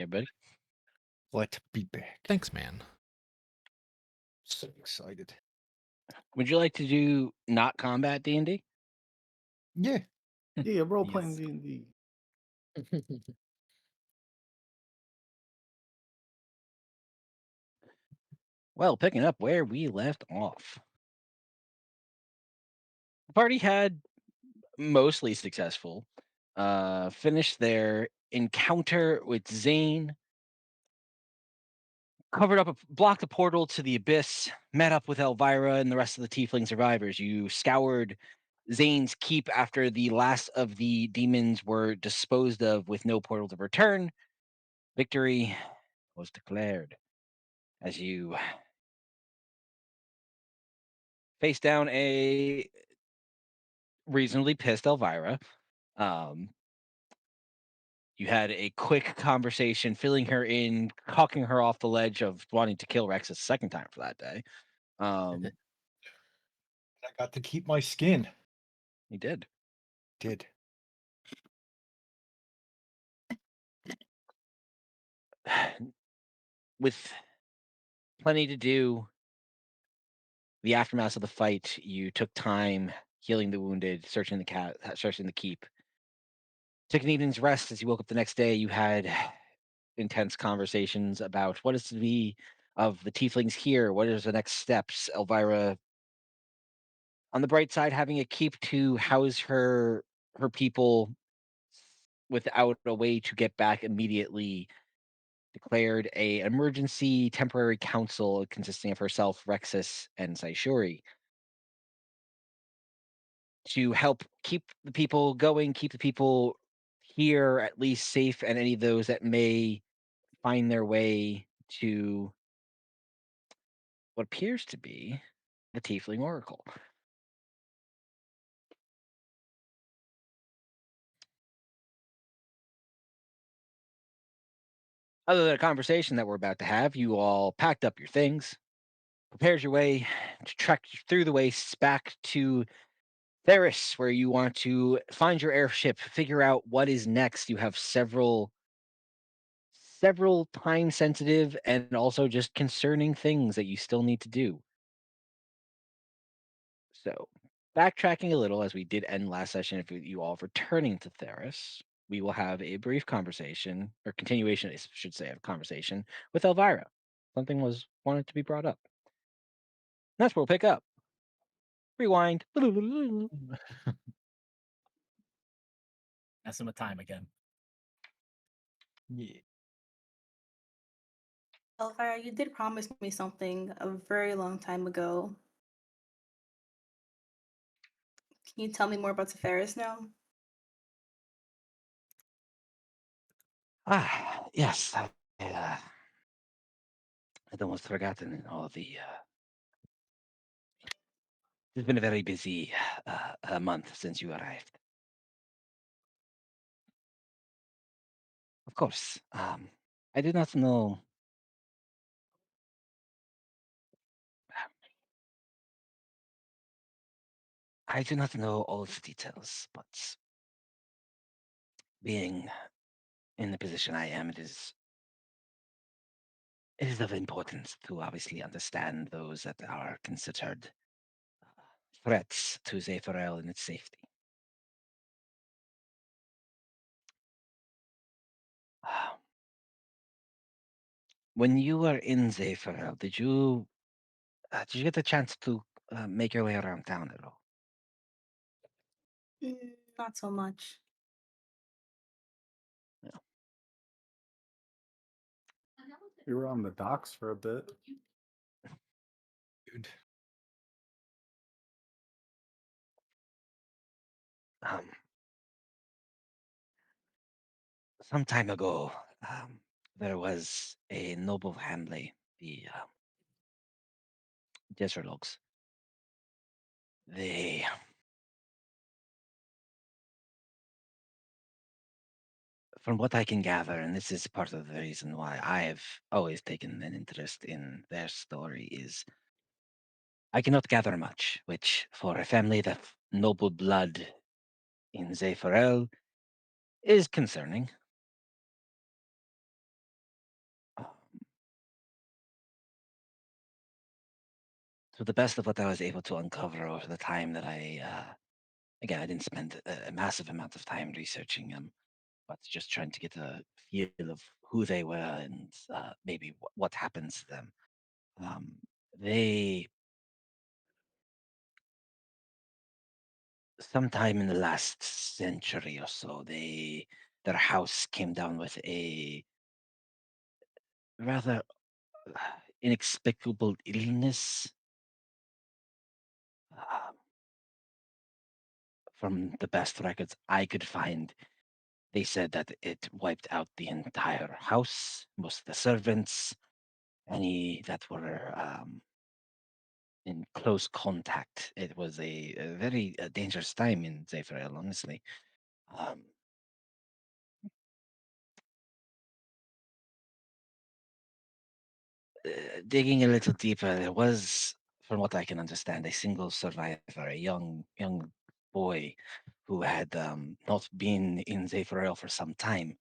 Yeah, buddy. Glad to be back. Thanks, man. So excited. Would you like to do not combat D&D? Yeah. Yeah, role playing Yes. D&D. Well, picking up where we left off. The party had mostly successful. Finished their encounter with Zane, covered up, blocked a portal to the abyss, met up with Elvira and the rest of the Tiefling survivors. You scoured Zane's keep after the last of the demons were disposed of with no portal to return. Victory was declared as you face down a reasonably pissed Elvira. Um, you had a quick conversation, filling her in, talking her off the ledge of wanting to kill Rex a second time for that day. Um, I got to keep my skin. he did. Did. With plenty to do, the aftermath of the fight, you took time healing the wounded, searching the keep. Took an evening's rest. As you woke up the next day, you had intense conversations about what is to be of the tieflings here. What is the next steps? Elvira, on the bright side, having a keep to house her people without a way to get back immediately, declared a emergency temporary council consisting of herself, Rexus, and Saishuri to help keep the people going, keep the people here at least safe, and any of those that may find their way to what appears to be the Tiefling Oracle. Other than a conversation that we're about to have, you all packed up your things, prepared your way to trek through the wastes back to Theris, where you want to find your airship, figure out what is next. You have several time sensitive and also just concerning things that you still need to do. So, backtracking a little, as we did end last session, if you all returning to Theris, we will have a brief conversation, or continuation, I should say, of a conversation with Elvira. Something was wanted to be brought up. That's where we'll pick up. Rewind. Messing with time again. Yeah. Elvira, you did promise me something a very long time ago. Can you tell me more about Teferis now? Yes. I'd almost forgotten all the. It's been a very busy month since you arrived. Of course. I do not know. I do not know all the details, but being in the position I am, it is of importance to obviously understand those that are considered uh, threats to Zephyrael and its safety. Uh, when you were in Zephyrael, did you get the chance to make your way around town at all? Not so much. No. We were on the docks for a bit. Dude. Um, some time ago, there was a noble family, the Jezrelogs. They From what I can gather, and this is part of the reason why I have always taken an interest in their story, is I cannot gather much, which for a family of noble blood in Zephyrael is concerning. to the best of what I was able to uncover over the time that again, I didn't spend a massive amount of time researching them, but just trying to get a feel of who they were and maybe what happens to them. Um, they, sometime in the last century or so, their house came down with a rather inexplicable illness. Uh, from the best records I could find, they said that it wiped out the entire house, most of the servants, any that were in close contact. It was a very dangerous time in Zephyr, honestly. Um, Digging a little deeper, there was, from what I can understand, a single survivor, a young boy who had not been in Zephyr for some time.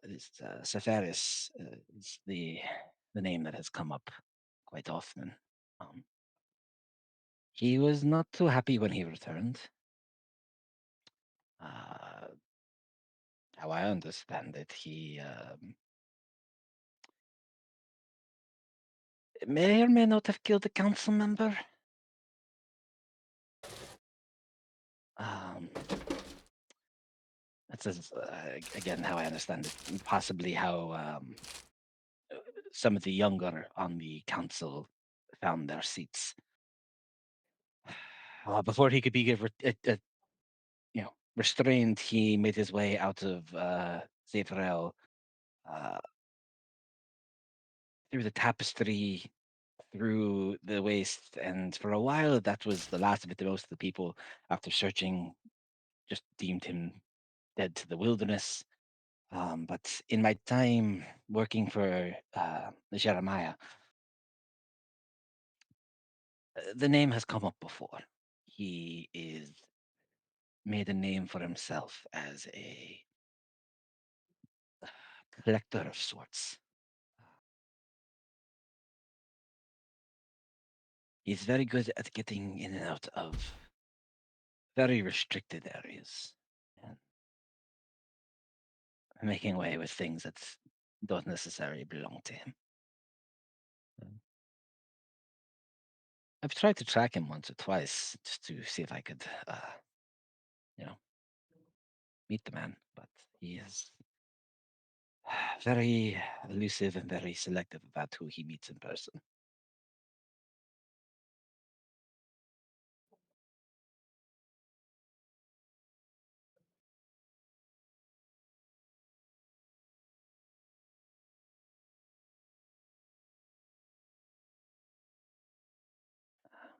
It's Sepharis is the name that has come up quite often. Um, he was not too happy when he returned. Uh, how I understand it, he may or may not have killed a council member. Um, that's again how I understand it. Possibly how some of the younger on the council found their seats. Before he could be restrained, he made his way out of Zephrel uh, through the tapestry, through the waste, and for a while that was the last of it. Most of the people, after searching, just deemed him dead to the wilderness. But in my time working for Jeremiah, the name has come up before. He is made a name for himself as a collector of sorts. He's very good at getting in and out of very restricted areas and making away with things that don't necessarily belong to him. Mm. I've tried to track him once or twice just to see if I could, you know, meet the man, but he is very elusive and very selective about who he meets in person.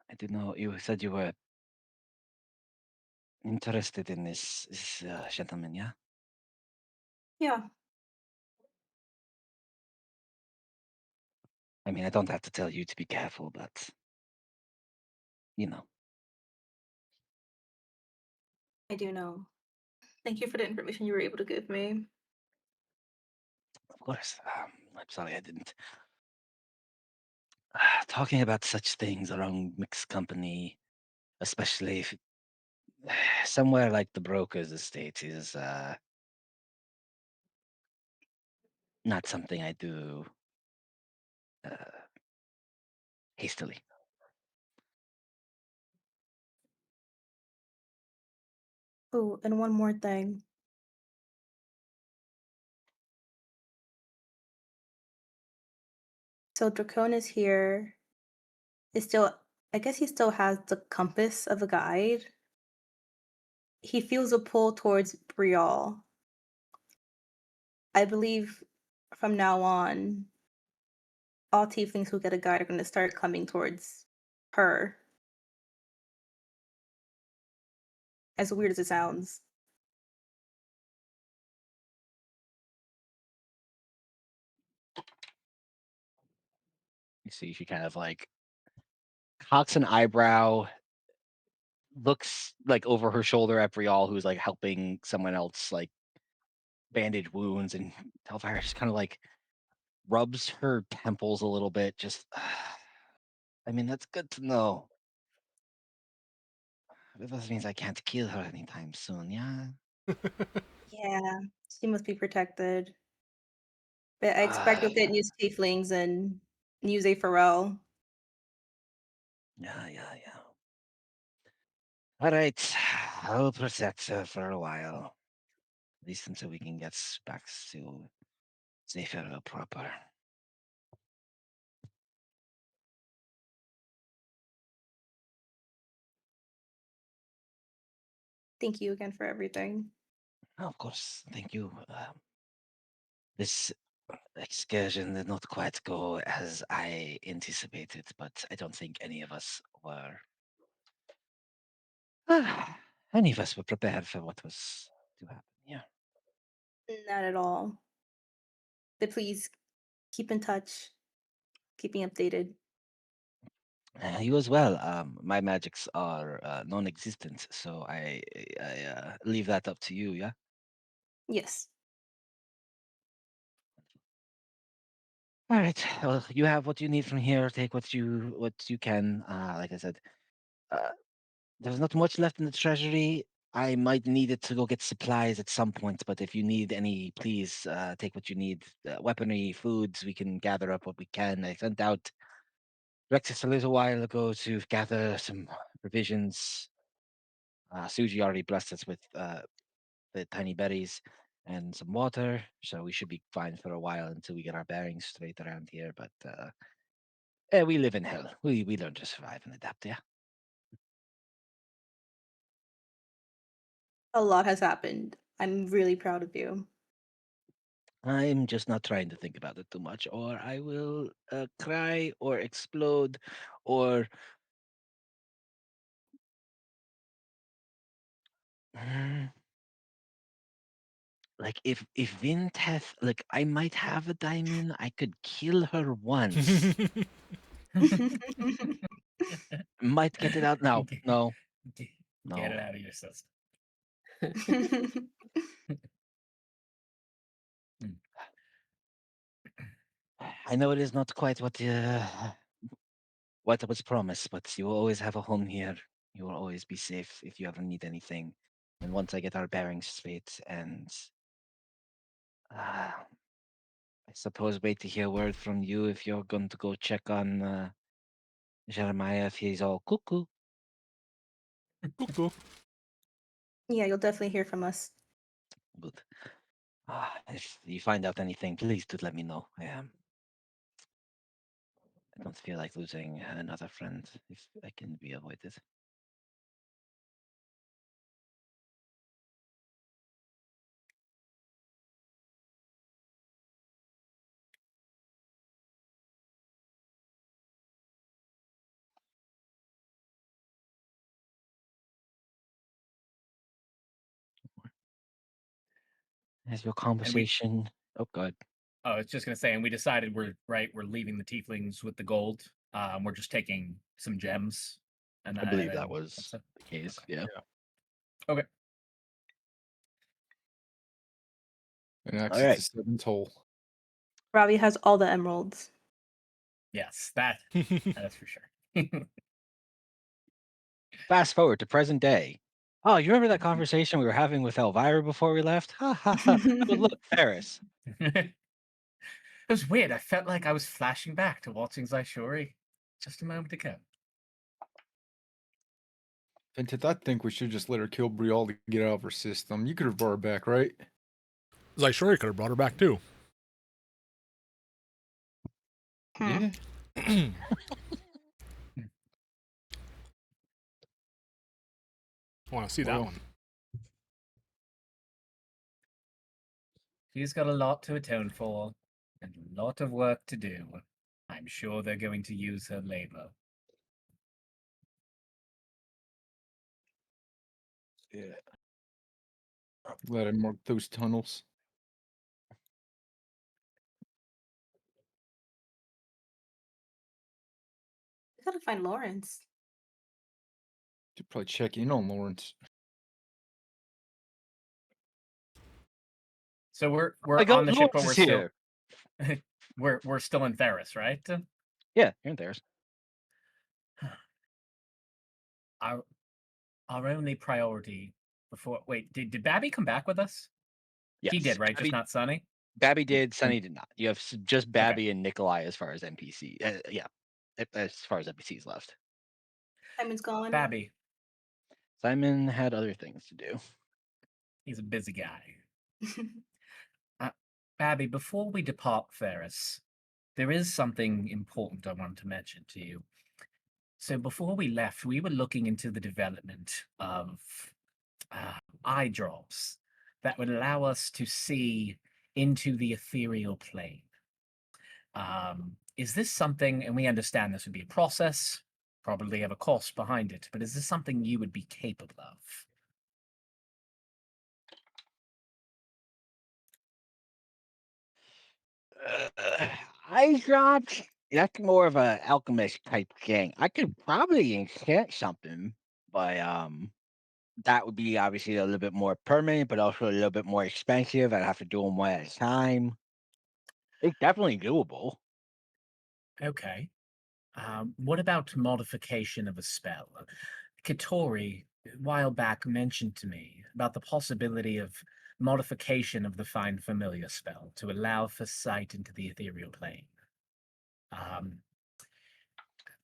I didn't know you said you were interested in this gentleman, yeah? Yeah, I mean, I don't have to tell you to be careful, but you know, I do know. Thank you for the information you were able to give me. of course. I'm sorry I didn't. Talking about such things around mixed company, especially if somewhere like the broker's estate, is not something I do uh, hastily. Oh, and one more thing. So Dracon is here. Is still, I guess he still has the compass of a guide. He feels a pull towards Brielle. I believe from now on, all tieflings who get a guide are going to start coming towards her. As weird as it sounds. You see, she kind of like cocks an eyebrow, looks like over her shoulder at Brial, who's like helping someone else like bandage wounds, and Telfire just kind of like rubs her temples a little bit, just I mean, that's good to know. But that means I can't kill her anytime soon, yeah? Yeah, she must be protected. But I expect Ah, you'll get used tieflings and use a Pharrell. yeah. All right, I'll protect her for a while, at least until we can get back to safer proper. Thank you again for everything. Oh, of course, thank you. This excursion did not quite go as I anticipated, but I don't think any of us were. Any of us were prepared for what was to happen. Yeah. Not at all. But please keep in touch. Keep me updated. You as well. My magics are non-existent, so I leave that up to you. Yeah. Yes. All right. Well, you have what you need from here. Take what you can. Like I said, uh, there's not much left in the treasury. I might need it to go get supplies at some point, but if you need any, please take what you need. Weaponry, foods. We can gather up what we can. I sent out Rexus a little while ago to gather some provisions. Suji already blessed us with the tiny berries and some water, so we should be fine for a while until we get our bearings straight around here. But we live in hell. We learn to survive and adapt. Yeah. A lot has happened. I'm really proud of you. I'm just not trying to think about it too much, or I will cry or explode, or Mm, like if Vinteth, like I might have a daimon, I could kill her once. Might get it out now. Get, No, get it no. out of your system. Hmm. I know it is not quite what was promised, but you will always have a home here. You will always be safe if you ever need anything. And once I get our bearings straight, and I suppose wait to hear word from you if you're going to go check on Jeremiah if he's all cuckoo. Cuckoo. Yeah, you'll definitely hear from us. Good. If you find out anything, please do let me know. I don't feel like losing another friend if I can be avoided. As your And we, conversation. Oh, God. I was just gonna say, and we decided we're leaving the tieflings with the gold. We're just taking some gems, and I believe that then that's was it. the case. Okay. Yeah. Okay. And All access right. to seventh hole. Robbie has all the emeralds. Yes, that's for sure. Fast forward to present day. Oh, you remember that conversation we were having with Elvira before we left? Ha ha ha. Oh, look, Ferris. It was weird. I felt like I was flashing back to watching Zaishori just a moment ago. Vinted, I think we should just let her kill Brielle to get out of her system. You could have brought her back, right? Zaishori could have brought her back too. Hmm. Yeah. I want to see that Well. one. She's got a lot to atone for and a lot of work to do. I'm sure they're going to use her labor. Yeah. Let him mark those tunnels. We gotta find Lawrence. Should probably check in on Lawrence. So we're I go, on the ship, but Lawrence we're is still here. we're still in Ferris, right? Yeah, you're in theirs. our only priority before. Wait, did Babby come back with us? He Yes, did, right? Just not Sunny. Babby did. Sunny did not. You have just Okay. Babby and Nikolai as far as NPC. Yeah, as far as NPCs left. Simon's gone. Babby, Simon had other things to do. he's a busy guy. Babby, before we depart Ferris, there is something important I wanted to mention to you. So before we left, we were looking into the development of eye drops that would allow us to see into the ethereal plane. Is this something, and we understand this would be a process, probably have a cost behind it, but is this something you would be capable of? Eye drops. That's more of a alchemist type thing. I could probably enchant something, but that would be obviously a little bit more permanent, but also a little bit more expensive. I'd have to do them one at a time. It's definitely doable. Okay. What about modification of a spell? Katori, a while back, mentioned to me about the possibility of modification of the Find Familiar spell to allow for sight into the ethereal plane. Um,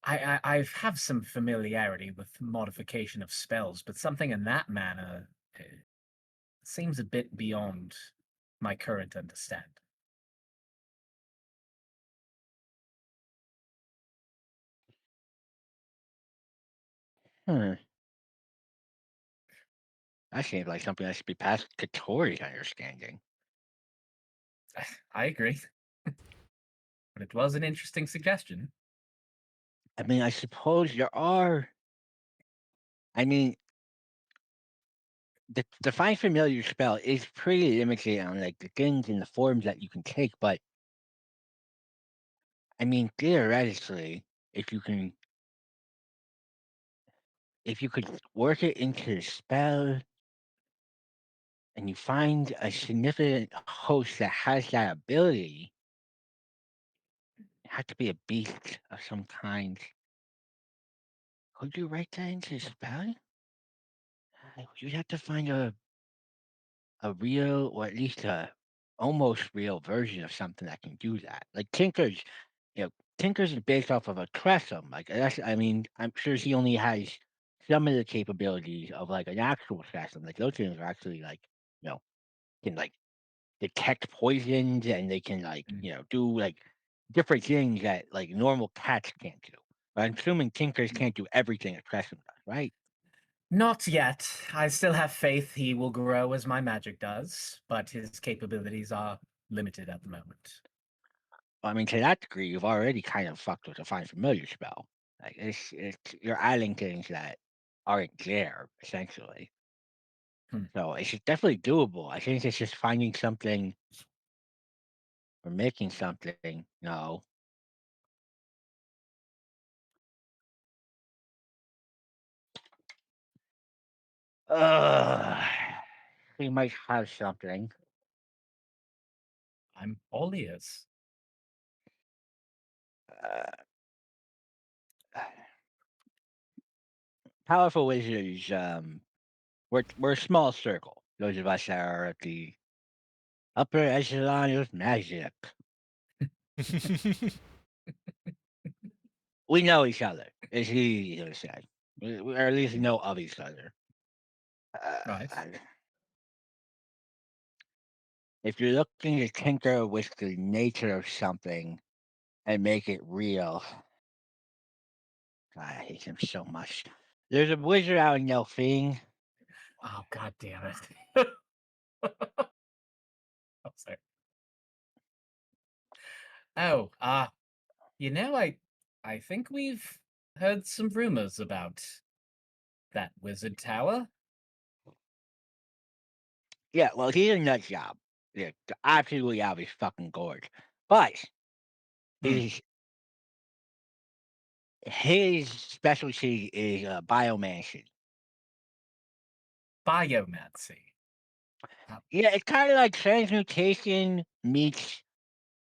I have some familiarity with modification of spells, but something in that manner seems a bit beyond my current understanding. Hmm. That seems like something that should be past Katori's understanding. I agree. But it was an interesting suggestion. I mean, I suppose there are. I mean, the find familiar spell is pretty limited on like the things and the forms that you can take, but I mean, theoretically, if you can, if you could work it into the spell and you find a significant host that has that ability, it had to be a beast of some kind. Could you write that into the spell? You'd have to find a real, or at least a almost real version of something that can do that. Like Tinker's, you know, Tinker's is based off of a Tressum. Like that's, I mean, I'm sure he only has some of the capabilities of like an actual Tressum. Like those things are actually like, you know, can like detect poisons and they can like, Mm. do like different things that like normal cats can't do. But I'm assuming Tinkers can't do everything a Tressum does, right? Not yet. I still have faith he will grow as my magic does, but his capabilities are limited at the moment. I mean, to that degree, you've already kind of fucked with the find familiar spell. Like it's you're adding things that aren't there essentially. Hmm. So it's definitely doable. I think it's just finding something or making something. No, uh, we might have something. I'm all ears. Uh, Powerful wizards. We're a small circle. Those of us that are at the upper echelon of magic. We know each other. It's easy to say. Or at least know of each other. Right. Uh, if you're looking to tinker with the nature of something and make it real, I hate him so much. There's a wizard out in Delphine. Oh, god damn it. Oh, sorry. Oh, I think we've heard some rumors about that wizard tower. Yeah, well, he's a nut job. Yeah, absolutely out of his fucking gourd. But Hmm. his specialty is biomancy. Biomancy. Yeah, it's kind of like transmutation meets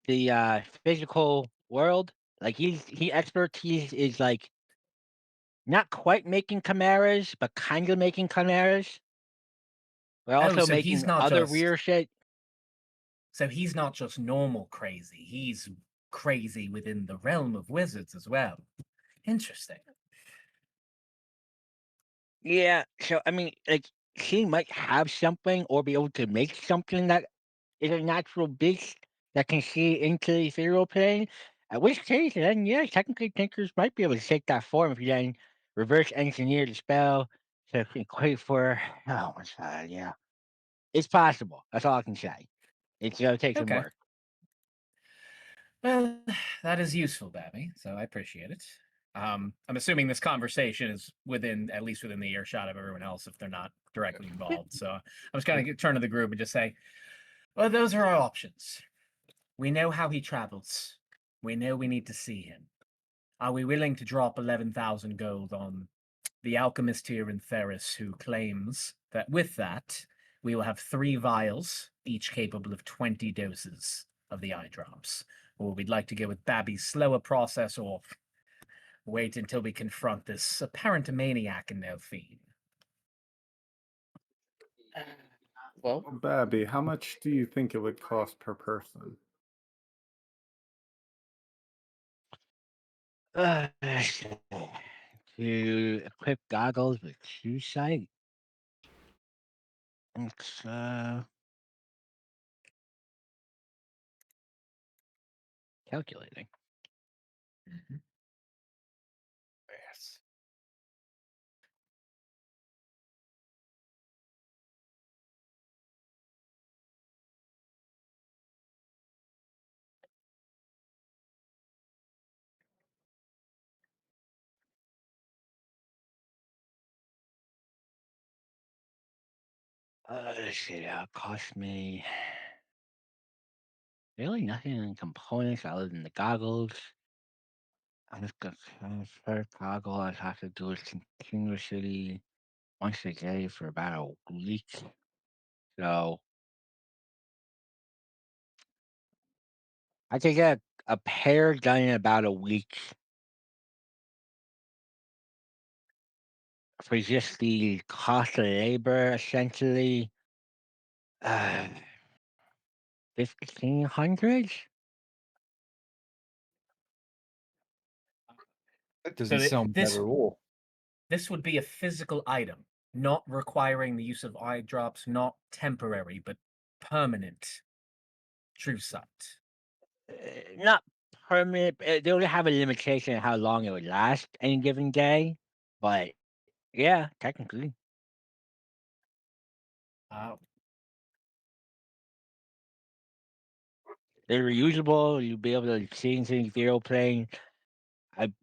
the physical world. Like he expertise is like not quite making chimeras, but kind of making chimeras. We're Oh, also so he's making not other just weird shit. so he's not just normal crazy. He's crazy within the realm of wizards as well. Interesting. Yeah, so I mean, like, she might have something or be able to make something that is a natural beast that can see into the ethereal plane. At which case, then yeah, technically Tinkers might be able to take that form if you then reverse engineer the spell to equate for. Oh my god, yeah, it's possible. That's all I can say. It's gonna take some Okay. work. Well, that is useful, Babby. So I appreciate it. I'm assuming this conversation is at least within the earshot of everyone else if they're not directly involved. So I was going to turn to the group and just say, well, those are our options. We know how he travels. We know we need to see him. Are we willing to drop 11,000 gold on the alchemist here in Ferris who claims that with that, we will have 3 vials, each capable of 20 doses of the eye drops? Or we'd like to go with Babby's slower process or wait until we confront this apparent maniac and no fiend. Well, Babby, how much do you think it would cost per person? To equip goggles with true sight. It's calculating. Yes. Let's see, that'll cost me really nothing in components other than the goggles. I'm just gonna transfer goggle. I have to do it continuously once a day for about a week. So I could get a pair done in about a week for just the cost of labor, essentially. Uh, 1,500. That So doesn't sound bad at all. this would be a physical item, not requiring the use of eye drops, not temporary, but permanent true sight. Not permanent. They only have a limitation on how long it would last any given day, but yeah, technically. Uh, They're reusable. You'll be able to see into the ethereal plane. I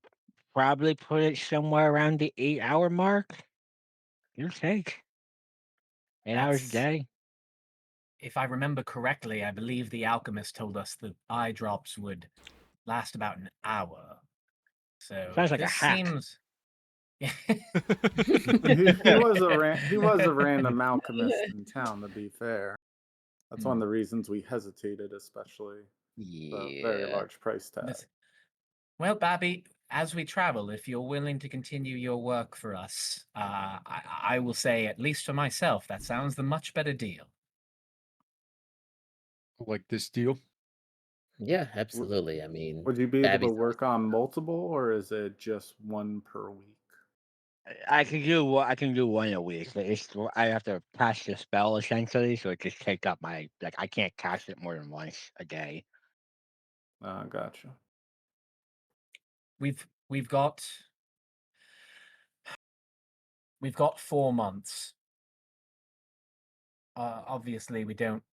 probably put it somewhere around the 8-hour mark. Give or take. 8 hours a that's day. if I remember correctly, I believe the alchemist told us the eye drops would last about an hour. So Sounds like a this hack. seems. He was a random alchemist in town. To be fair, that's one of the reasons we hesitated, especially the very yeah. large price tag. Well, Babby, as we travel, if you're willing to continue your work for us, I will say, at least for myself, that sounds the much better deal. Like this deal. Yeah, absolutely. I mean, Would you be able Babby to sounds work on multiple, or is it just one per week? I can do one a week. But I have to cast the spell essentially, so it just takes up my like I can't cast it more than once a day. Gotcha. We've got 4 months. Obviously, we don't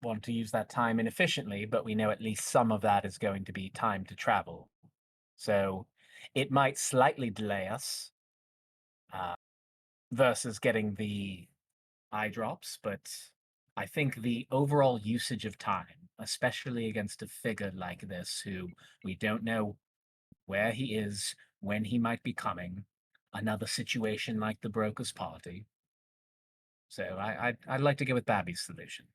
want to use that time inefficiently, but we know at least some of that is going to be time to travel. So it might slightly delay us versus getting the eye drops, but I think the overall usage of time, especially against a figure like this who we don't know where he is, when he might be coming, another situation like the Broker's Party. So I'd like to go with Babby's solution.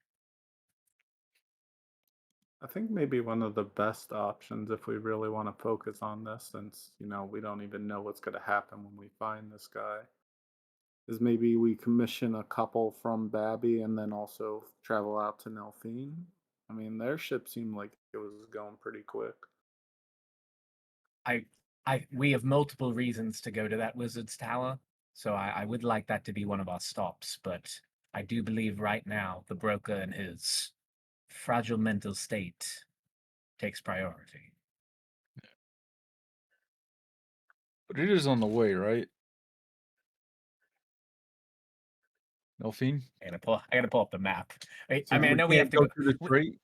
I think maybe one of the best options if we really want to focus on this, since, we don't even know what's going to happen when we find this guy, is maybe we commission a couple from Babby and then also travel out to Nelphine. I mean, their ship seemed like it was going pretty quick. We have multiple reasons to go to that wizard's tower, so I would like that to be one of our stops, but I do believe right now the broker and his fragile mental state takes priority. But it is on the way, right? Delphine? I gotta pull up the map. I So mean, I know we have can't to go go. through the trait?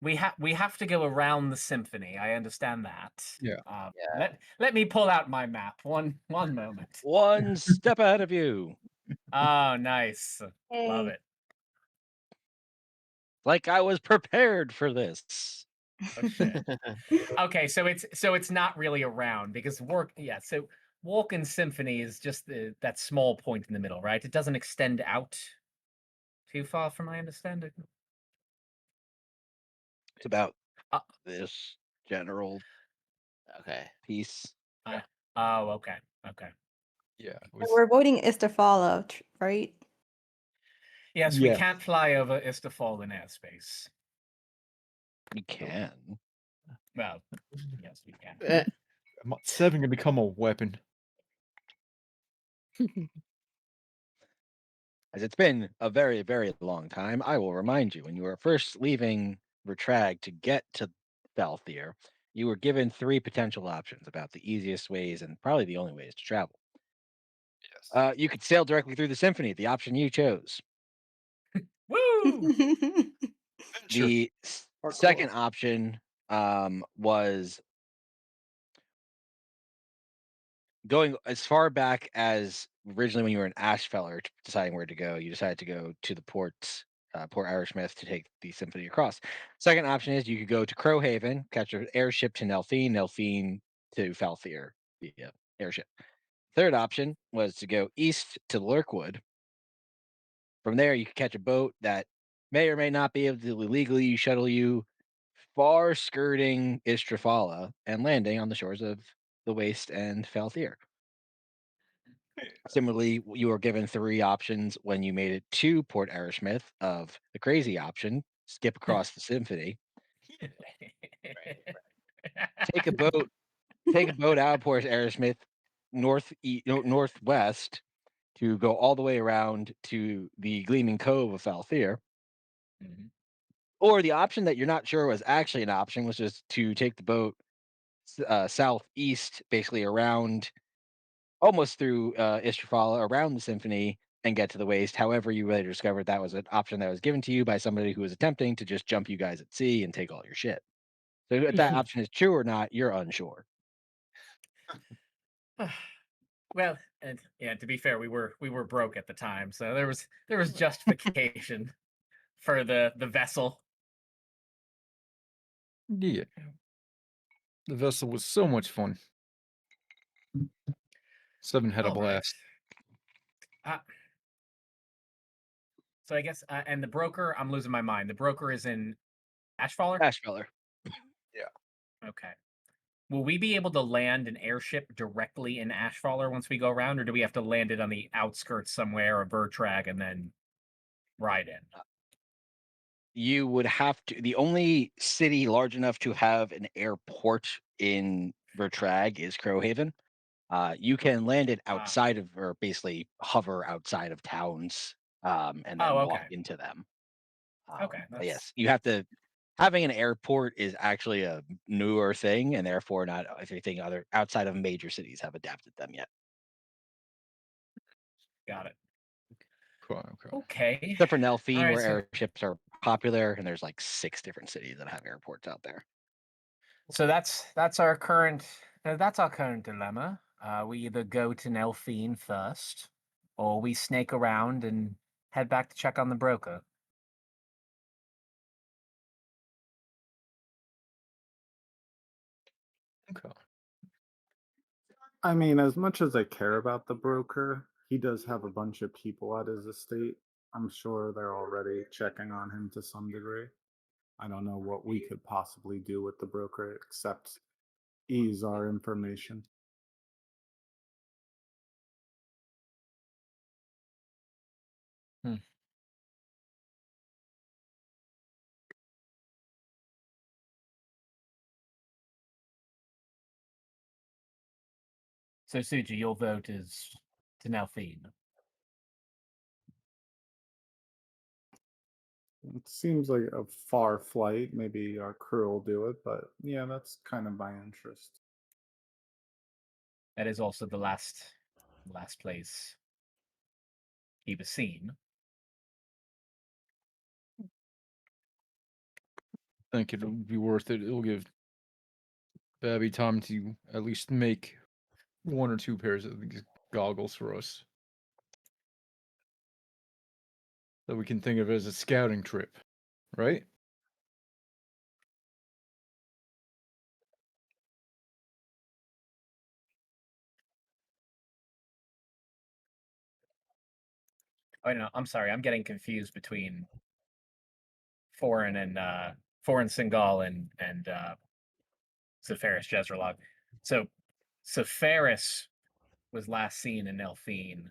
We have to go around the symphony. I understand that. Yeah. Yeah. Let me pull out my map. One moment. One step ahead of you. Oh, nice. Love Hey. it. Like I was prepared for this. Oh shit. Okay, so it's not really around because so Walk and Symphony is just that small point in the middle, right? It doesn't extend out too far from my understanding. It's about Uh, this general Okay. piece. oh, okay. Okay. Yeah. We're avoiding Istafala, right? Yes, we Yeah. can't fly over Istafal in airspace. You can. Well, yes, we can. Eh, Mod 7 can become a weapon. As it's been a very, very long time, I will remind you when you were first leaving Retrag to get to Falthier, you were given 3 potential options about the easiest ways and probably the only ways to travel. Yes. You could sail directly through the Symphony, the option you chose. Woo! Sure. The second option was going as far back as originally when you were in Ashfeller, deciding where to go. You decided to go to the Port Irishmouth to take the Symphony across. Second option is you could go to Crowhaven, catch an airship to Nelphine, Nelphine to Falthier via airship. Third option was to go east to Lurkwood. From there, you could catch a boat that may or may not be able to legally shuttle you far skirting Istrafala and landing on the shores of the Waste and Falthier. Similarly, you were given 3 options when you made it to Port Arrowsmith of the crazy option, skip across the Symphony, take a boat, take a boat out of Port Arrowsmith northwest to go all the way around to the Gleaming Cove of Falthier. Mhm. Or the option that you're not sure was actually an option was just to take the boat southeast, basically around almost through Istrafala, around the Symphony, and get to the Waste. However, you later discovered that was an option that was given to you by somebody who was attempting to just jump you guys at sea and take all your shit. So if that option is true or not, you're unsure. Well, and yeah, to be fair, we were broke at the time, so there was justification for the vessel. Yeah. The vessel was so much fun. 7 had a All right. blast. So I guess, and the broker, I'm losing my mind. The broker is in Ashfaller? Ashfeller. Okay. Will we be able to land an airship directly in Ashfaller once we go around, or do we have to land it on the outskirts somewhere, or Vertrag, and then ride in? You would have to. The only city large enough to have an airport in Vertrag is Crowhaven. You can land it outside of, or basically hover outside of towns, and then walk okay. into them. Okay, But yes, you have to. Having an airport is actually a newer thing, and therefore not everything other outside of major cities have adapted them yet. Got it. Okay. Okay. Except for Nelphine, All right, where so airships are popular, and there's like 6 different cities that have airports out there. that's our current dilemma. We either go to Nelphine first, or we snake around and head back to check on the broker. Okay. I mean, as much as I care about the broker, he does have a bunch of people at his estate. I'm sure they're already checking on him to some degree. I don't know what we could possibly do with the broker except ease our information. So, Suji, your vote is to Nelphine. It seems like a far flight. Maybe our crew will do it, but yeah, that's kind of my interest. That is also the last place he was seen. I think it'll be worth it. It'll give Babby time to at least make 1 or 2 pairs of these goggles for us. That we can think of as a scouting trip, right? Oh no, I'm sorry, I'm getting confused between Foreign and Foreign Singal and Zephyrus Jezrelog. So Zephyrus was last seen in Nelphine.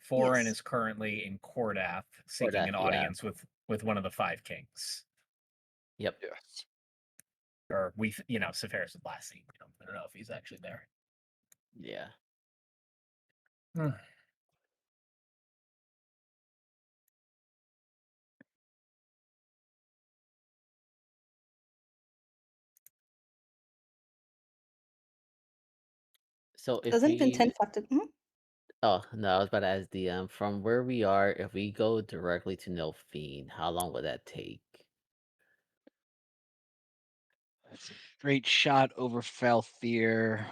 Foreign Yes. is currently in Cordath seeking Cordath, an yeah. audience with one of the 5 kings. Yep. Yes. Or Zephyrus was last seen. I don't know if he's actually there. Yeah. So if Doesn't we intent factor? Oh, no, I was about to ask DM, from where we are, if we go directly to Nelphine, how long would that take? Straight shot over Falthier.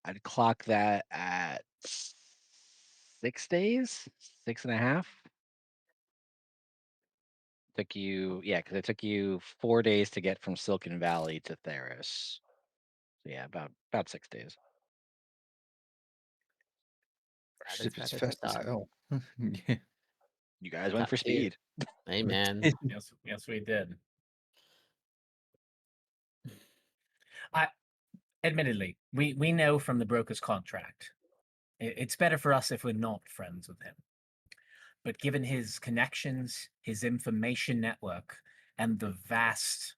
I'd clock that at 6 days, 6.5. Took you, yeah, because it took you 4 days to get from Silken Valley to Theris. So yeah, about 6 days. That is Ship is better than I fast as thought. hell. Yeah. You guys went Top for tier. speed. Hey, man. Yes, we did. Admittedly, we know from the broker's contract, it's better for us if we're not friends with him. But given his connections, his information network, and the vast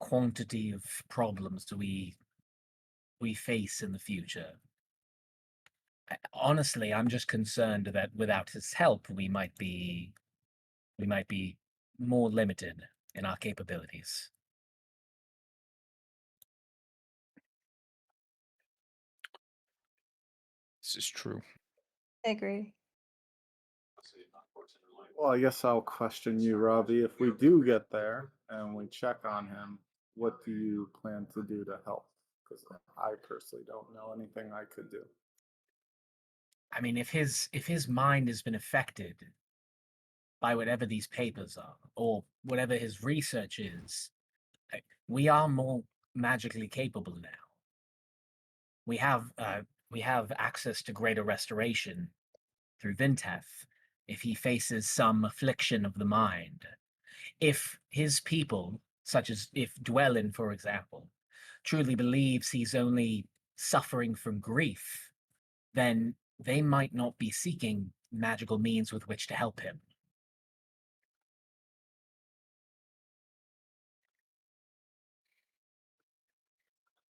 quantity of problems that we face in the future, honestly, I'm just concerned that without his help, we might be more limited in our capabilities. This is true. I agree. Well, I guess I'll question you, Robbie. If we do get there and we check on him, what do you plan to do to help? Because I personally don't know anything I could do. I mean, if his mind has been affected by whatever these papers are, or whatever his research is, we are more magically capable now. We have access to greater restoration through Vinteth if he faces some affliction of the mind. If his people, such as if Dwellin, for example, truly believes he's only suffering from grief, then they might not be seeking magical means with which to help him.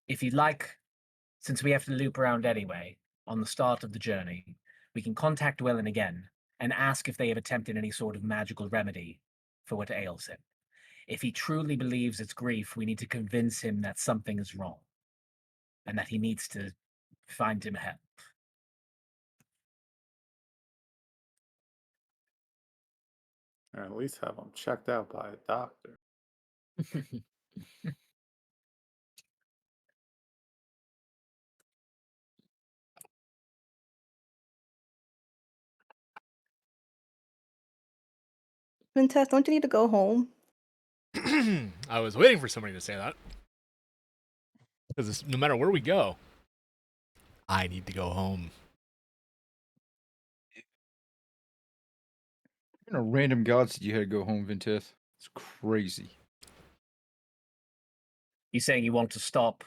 If you'd like, since we have to loop around anyway, on the start of the journey, we can contact Dwellin again and ask if they have attempted any sort of magical remedy for what ails him. If he truly believes it's grief, we need to convince him that something is wrong and that he needs to find him help. Or at least have him checked out by a doctor. Vintess, don't you need to go home? I was waiting for somebody to say that. Because no matter where we go, I need to go home. What kind of random gods did you had to go home, Vintith? It's crazy. You saying you want to stop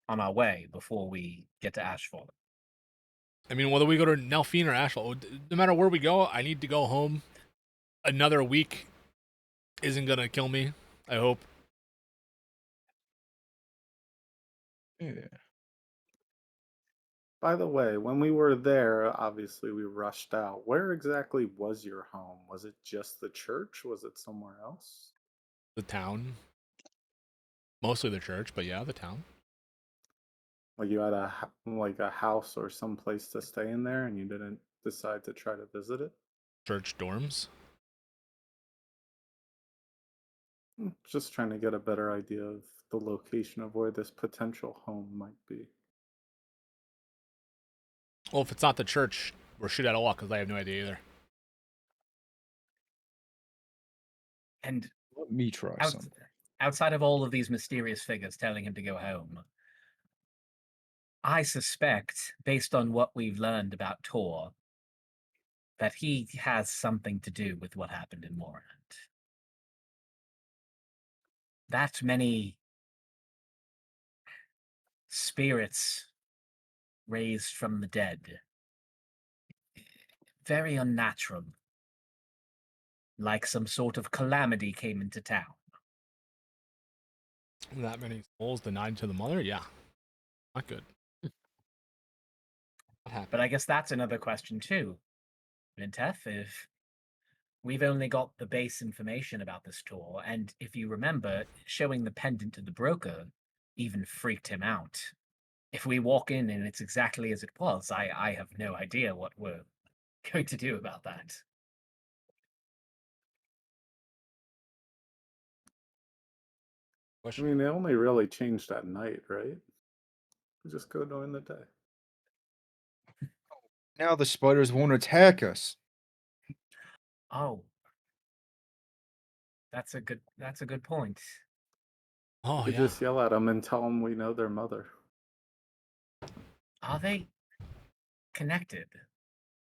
on our way before we get to Ashfall? I mean, whether we go to Nelfine or Ashfall, no matter where we go, I need to go home. Another week isn't gonna kill me. I hope. Yeah. By the way, when we were there, obviously we rushed out. Where exactly was your home? Was it just the church? Was it somewhere else? The town, mostly the church, but yeah, the town. Like you had like a house or some place to stay in there, and you didn't decide to try to visit it? Church dorms. Just trying to get a better idea of the location of where this potential home might be. Well, if it's not the church, we're shit out of luck because I have no idea either. And Let me try out, something. outside of all of these mysterious figures telling him to go home, I suspect, based on what we've learned about Tor, that he has something to do with what happened in Morant. That many spirits raised from the dead. Very unnatural. Like some sort of calamity came into town. That many souls denied to the mother? Yeah. Not good. What happened? But I guess that's another question too, Vintef, if we've only got the base information about this tour, and if you remember, showing the pendant to the broker even freaked him out. If we walk in and it's exactly as it was, I have no idea what we're going to do about that. I Question. mean, they only really changed at night, right? We just go during the day. Now the spiders won't attack us. Oh. That's a good point. Oh, We yeah. just yell at them and tell them we know their mother. Are they connected?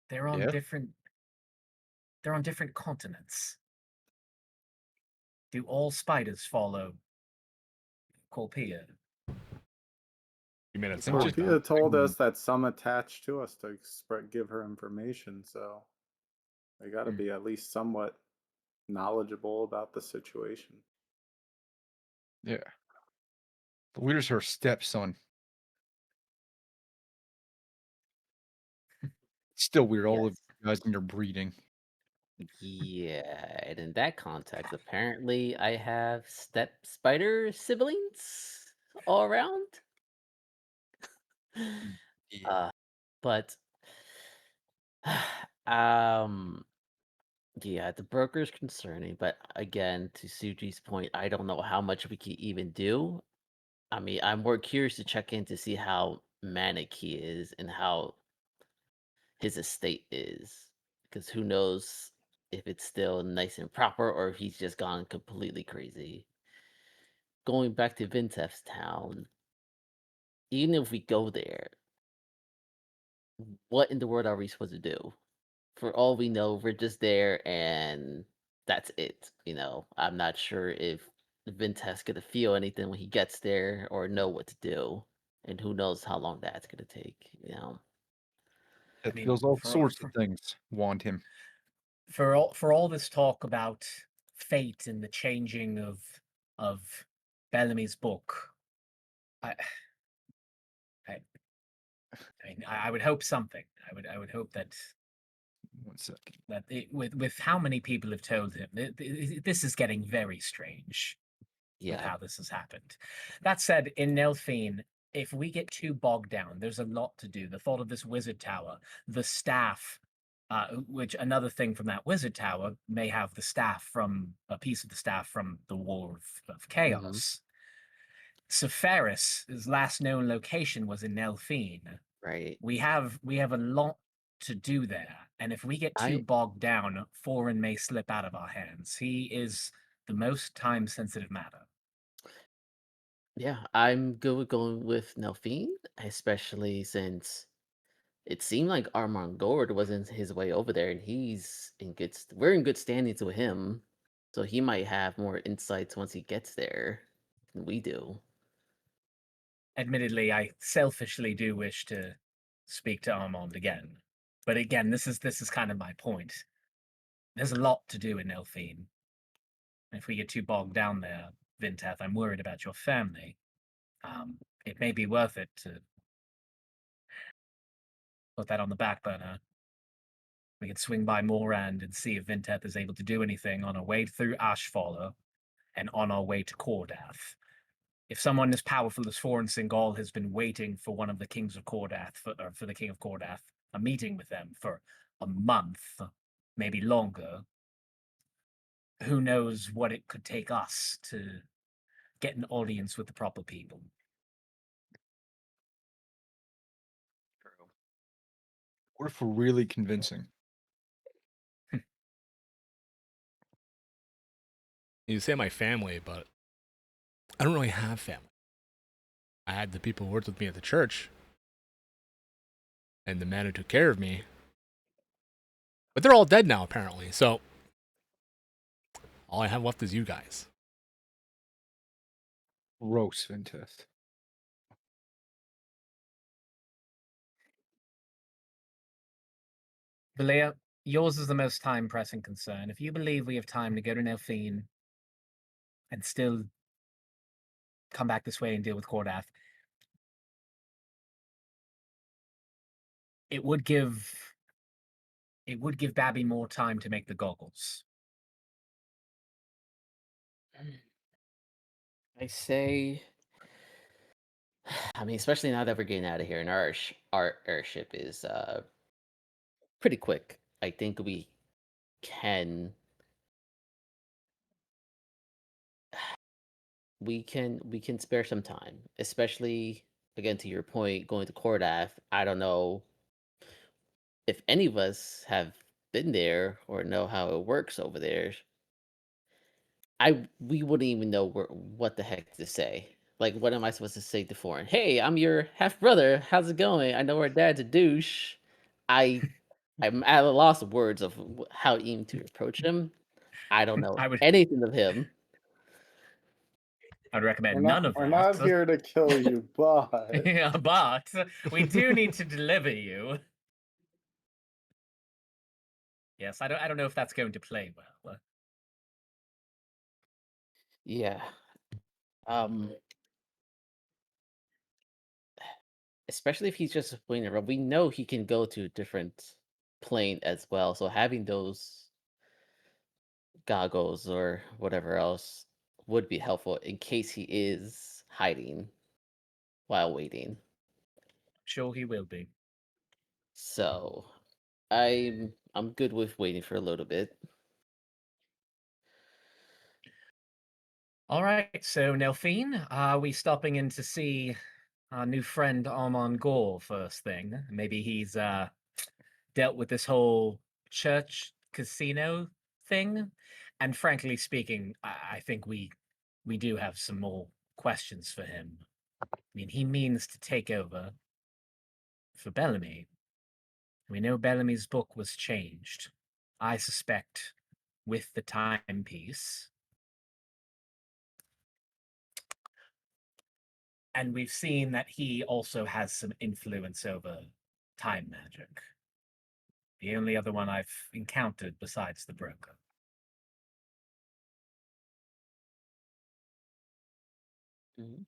They're on Yeah. different continents. Do all spiders follow Colpea? You made it I think sound like just- that. Torpia told us that some attached to us to give her information, so they got to be at least somewhat knowledgeable about the situation. Yeah. The leader's her stepson. Still weird, all of Yes. you guys and your breeding. Yeah, and in that context, apparently I have step spider siblings all around. Yeah. But um yeah, the broker's concerning, but again, to Suji's point, I don't know how much we can even do. I mean, I'm more curious to check in to see how manic he is and how his estate is. Because who knows if it's still nice and proper or if he's just gone completely crazy. Going back to Vintef's town, even if we go there, what in the world are we supposed to do? For all we know, we're just there and that's it. I'm not sure if Vintef's gonna feel anything when he gets there or know what to do. And who knows how long that's gonna take. It mean, feels all for- sorts for- of things want him. For all this talk about fate and the changing of Bellamy's book, I I, I mean, I would hope something. I would hope that 1 second. with how many people have told him, this is getting very strange with Yeah. how this has happened. That said, in Nelfine, if we get too bogged down, there's a lot to do. The thought of this wizard tower, the staff, which another thing from that wizard tower may have the staff from a piece of the staff from the War of Chaos. Sepharis' last known location was in Nelfine. Right. We have a lot to do there, and if we get too bogged down, Foreign may slip out of our hands. He is the most time-sensitive matter. Yeah, I'm good with going with Nelphine, especially since it seemed like Armand Gord wasn't his way over there, and we're in good standings with him, so he might have more insights once he gets there than we do. Admittedly, I selfishly do wish to speak to Armand again. But again, this is kind of my point. There's a lot to do in Elfine. If we get too bogged down there, Vinteth, I'm worried about your family. It may be worth it to put that on the back burner. We could swing by Morand and see if Vinteth is able to do anything on our way through Ashfaller and on our way to Cordath. If someone as powerful as Foreign Singal has been waiting for one of the kings of Cordath, for the king of Cordath, a meeting with them for a month, maybe longer, who knows what it could take us to get an audience with the proper people. What if we're really convincing? You say my family, but I don't really have family. I had the people who worked with me at the church and the man who took care of me, but they're all dead now, apparently. So all I have left is you guys. Gross, Vintest. Valia, yours is the most time-pressing concern. If you believe we have time to go to Nelphine and still come back this way and deal with Cordath, it would give Babby more time to make the goggles. I say, I mean, especially now that we're getting out of here, and our airship is pretty quick. I think can we can spare some time, especially again to your point, going to Cordath. I don't know if any of us have been there or know how it works over there. We wouldn't even know what the heck to say. Like, what am I supposed to say to foreign? Hey, I'm your half brother. How's it going? I know our dad's a douche. I I'm at a loss of words of how even to approach him. I don't know I would anything of him. I'd recommend We're none not of we're not that. here to kill you, but Yeah, but we do need to deliver you. Yes, I don't know if that's going to play well. Yeah. Um. Especially if he's just a plane around. We know he can go to a different plane as well. So having those goggles or whatever else would be helpful in case he is hiding while waiting. Sure he will be. So I'm good with waiting for a little bit. All right, so Nelphine, are we stopping in to see our new friend Armand Gore first thing? Maybe he's dealt with this whole church casino thing. And frankly speaking, I think we do have some more questions for him. I mean, he means to take over for Bellamy. We know Bellamy's book was changed. I suspect with the timepiece. And we've seen that he also has some influence over time magic. The only other one I've encountered besides the broker. Mhm.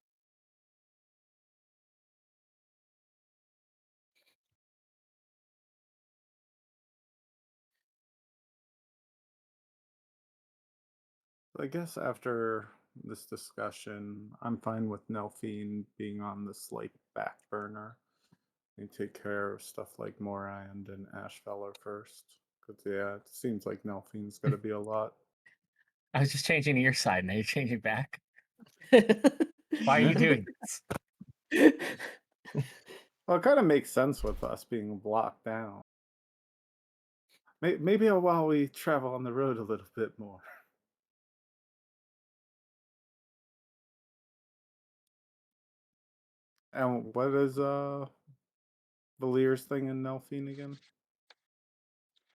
I guess after this discussion, I'm fine with Nelphine being on the slight back burner. And take care of stuff like Morand and Ashfeller first. Because, yeah, it seems like Nelphine's got to be a lot. I was just changing to your side, now you're changing back. Why are you doing this? Well, it kind of makes sense with us being blocked down. Maybe while we travel on the road a little bit more. And what is Valier's thing in Nelfine again?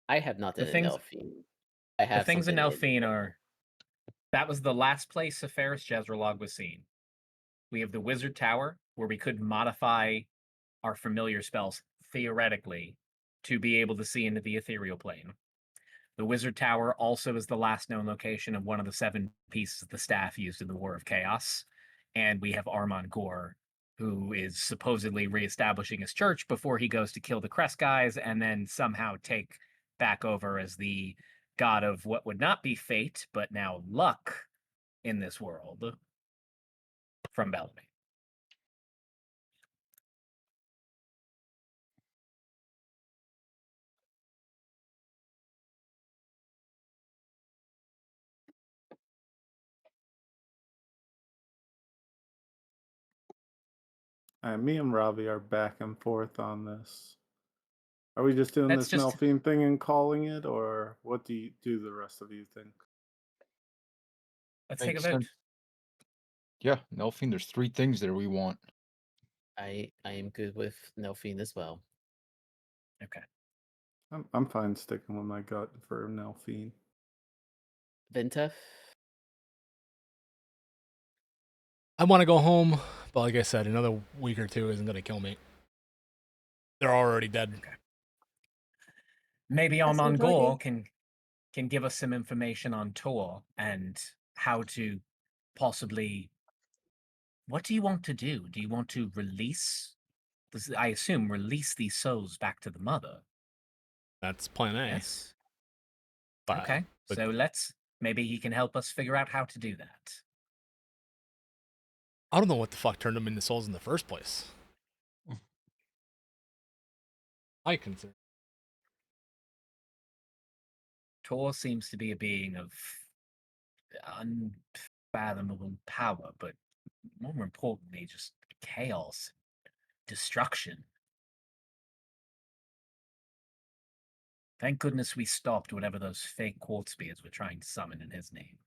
I have nothing The in things Delphine. I the have things in something in Elfine are that was the last place Sepharis Jezrelog was seen. We have the Wizard Tower, where we could modify our familiar spells theoretically to be able to see into the ethereal plane. The Wizard Tower also is the last known location of one of the 7 pieces of the staff used in the War of Chaos. And we have Armand Gore, who is supposedly reestablishing his church before he goes to kill the Crest guys and then somehow take back over as the god of what would not be fate, but now luck in this world from Bellamy. Me and Ravi are back and forth on this. Are we just doing That's this just Nelfine thing and calling it, or what do the rest of you think? let's take a Makes vote. sense. Yeah, Nelfine, there's 3 things there we want. I am good with Nelphine as well. Okay. I'm fine sticking with my gut for Nelfine. Vintef? I want to go home, but like I said, another week or 2 isn't going to kill me. They're already dead. Okay. Maybe That's Armand Gore majority. can give us some information on Tor and how to possibly. What do you want to do? Do you want to release? I assume release these souls back to the mother. That's plan A. Yes. But, Okay. but So maybe he can help us figure out how to do that. I don't know what the fuck turned them into souls in the first place. I consider. Tor seems to be a being of unfathomable power, but more importantly, just chaos, destruction. Thank goodness we stopped whatever those fake quartz beards were trying to summon in his name.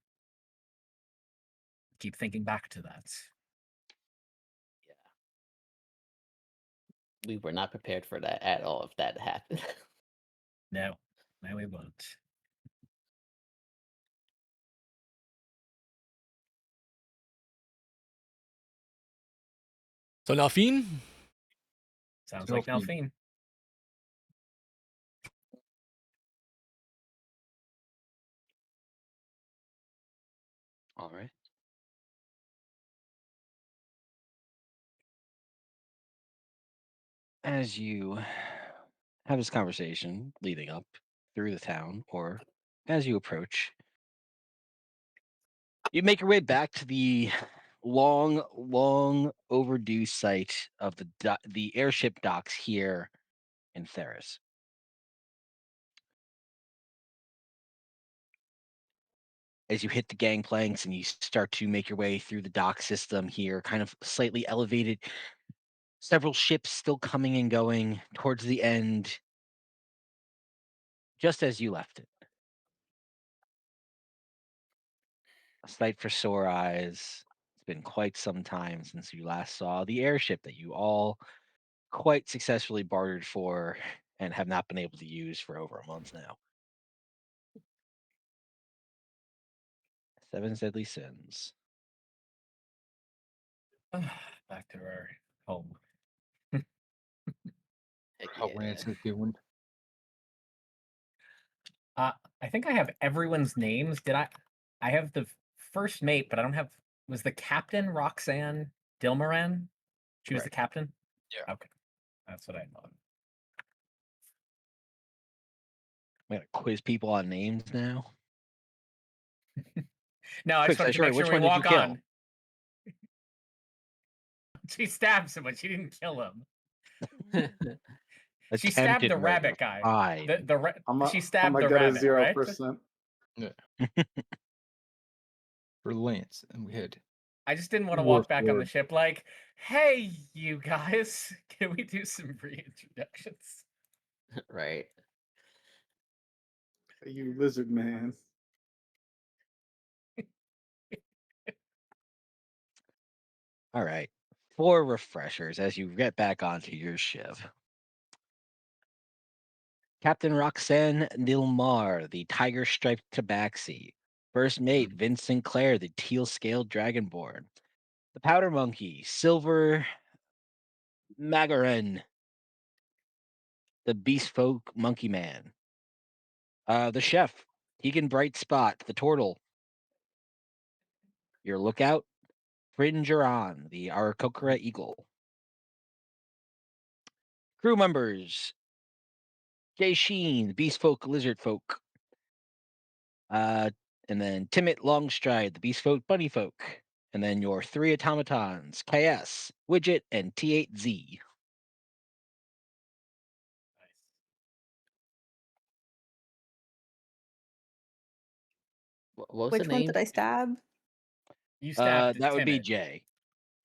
Keep thinking back to that. Yeah. We were not prepared for that at all if that happened. No, we won't. So Nelfine, Sounds like Delphine. Nelphine. All right. As you have this conversation leading up through the town, or as you approach, you make your way back to the long overdue site of the airship docks here in Theris. As you hit the gangplanks and you start to make your way through the dock system here, kind of slightly elevated, several ships still coming and going towards the end, just as you left it. A sight for sore eyes. It's been quite some time since you last saw the airship that you all quite successfully bartered for and have not been able to use for over a month now. 7 deadly sins. Back to our home. Heck How yeah. Lance is doing. I think I have everyone's names. Did I? I have the first mate, but I don't have. Was the captain Roxanne Dilmoran? She was the Correct. captain. Yeah. Okay, that's what I thought. I'm gonna quiz people on names now. No, I Quick, just wanted to sorry, make sure which we one did you walk kill? on. She stabbed someone. She didn't kill him. She stabbed Attempted the murder. rabbit guy. Fine. She I'm stabbed gonna the get a rabbit, right? 0%. For Lance, and we had I just didn't want to Worst walk back on the word. ship like, hey, you guys, can we do some reintroductions? Right. Hey, you lizard man. All right. For refreshers, as you get back onto your ship, Captain Roxanne Nilmar, the tiger striped tabaxi. First mate, Vince Sinclair, the teal scaled dragonborn. The powder monkey, Silver Magarin, the beast folk monkey man. The chef, Tegan Bright Spot, the turtle. Your lookout, Fringeron, the Arakokra eagle. Crew members, Jay Sheen, the beast folk lizard folk. And then Timid Longstride, the beast folk bunny folk. And then your 3 automatons, KS, Widget, and T8Z. What was the Which one name? did I stab? You stabbed That would be Timid. Jay.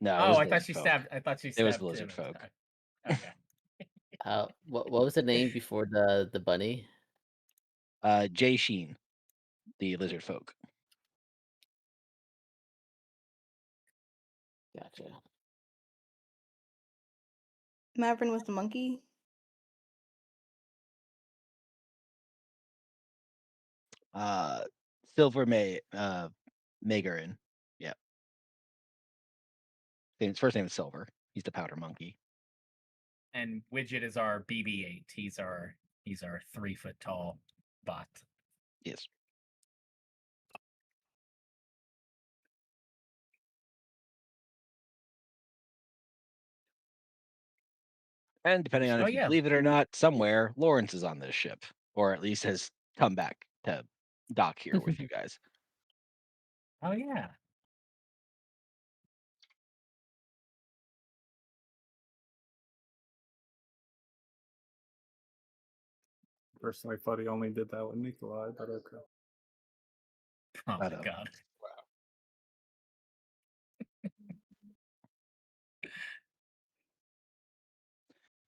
No, it Oh, was I the thought lizard you folk. stabbed. I thought you It was stabbed the lizard Timid. folk. Okay. What was the name before the bunny? Jay Sheen, the lizard folk. Gotcha. Maverick was the monkey. Silver Magarin. Yeah. His first name is Silver. He's the powder monkey. And Widget is our BB-8. He's our 3-foot tall bot. Yes. And depending on Oh if you yeah. believe it or not, somewhere Lawrence is on this ship, or at least has come back to dock here with you guys. Oh yeah. Personally, thought he only did that with Nikolai, but okay. Oh I my know. god.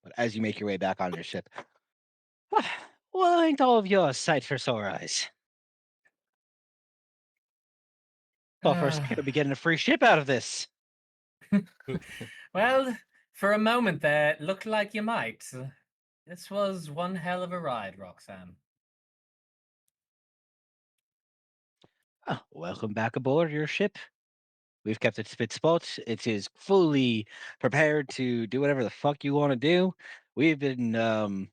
But as you make your way back on your ship, well, ain't all of you a sight for sore eyes. Thought for a second I'd be getting a free ship out of this. Well, for a moment there, it looked like you might. This was one hell of a ride, Roxanne. Oh, welcome back aboard your ship. We've kept it spit spot. It is fully prepared to do whatever the fuck you want to do. We've been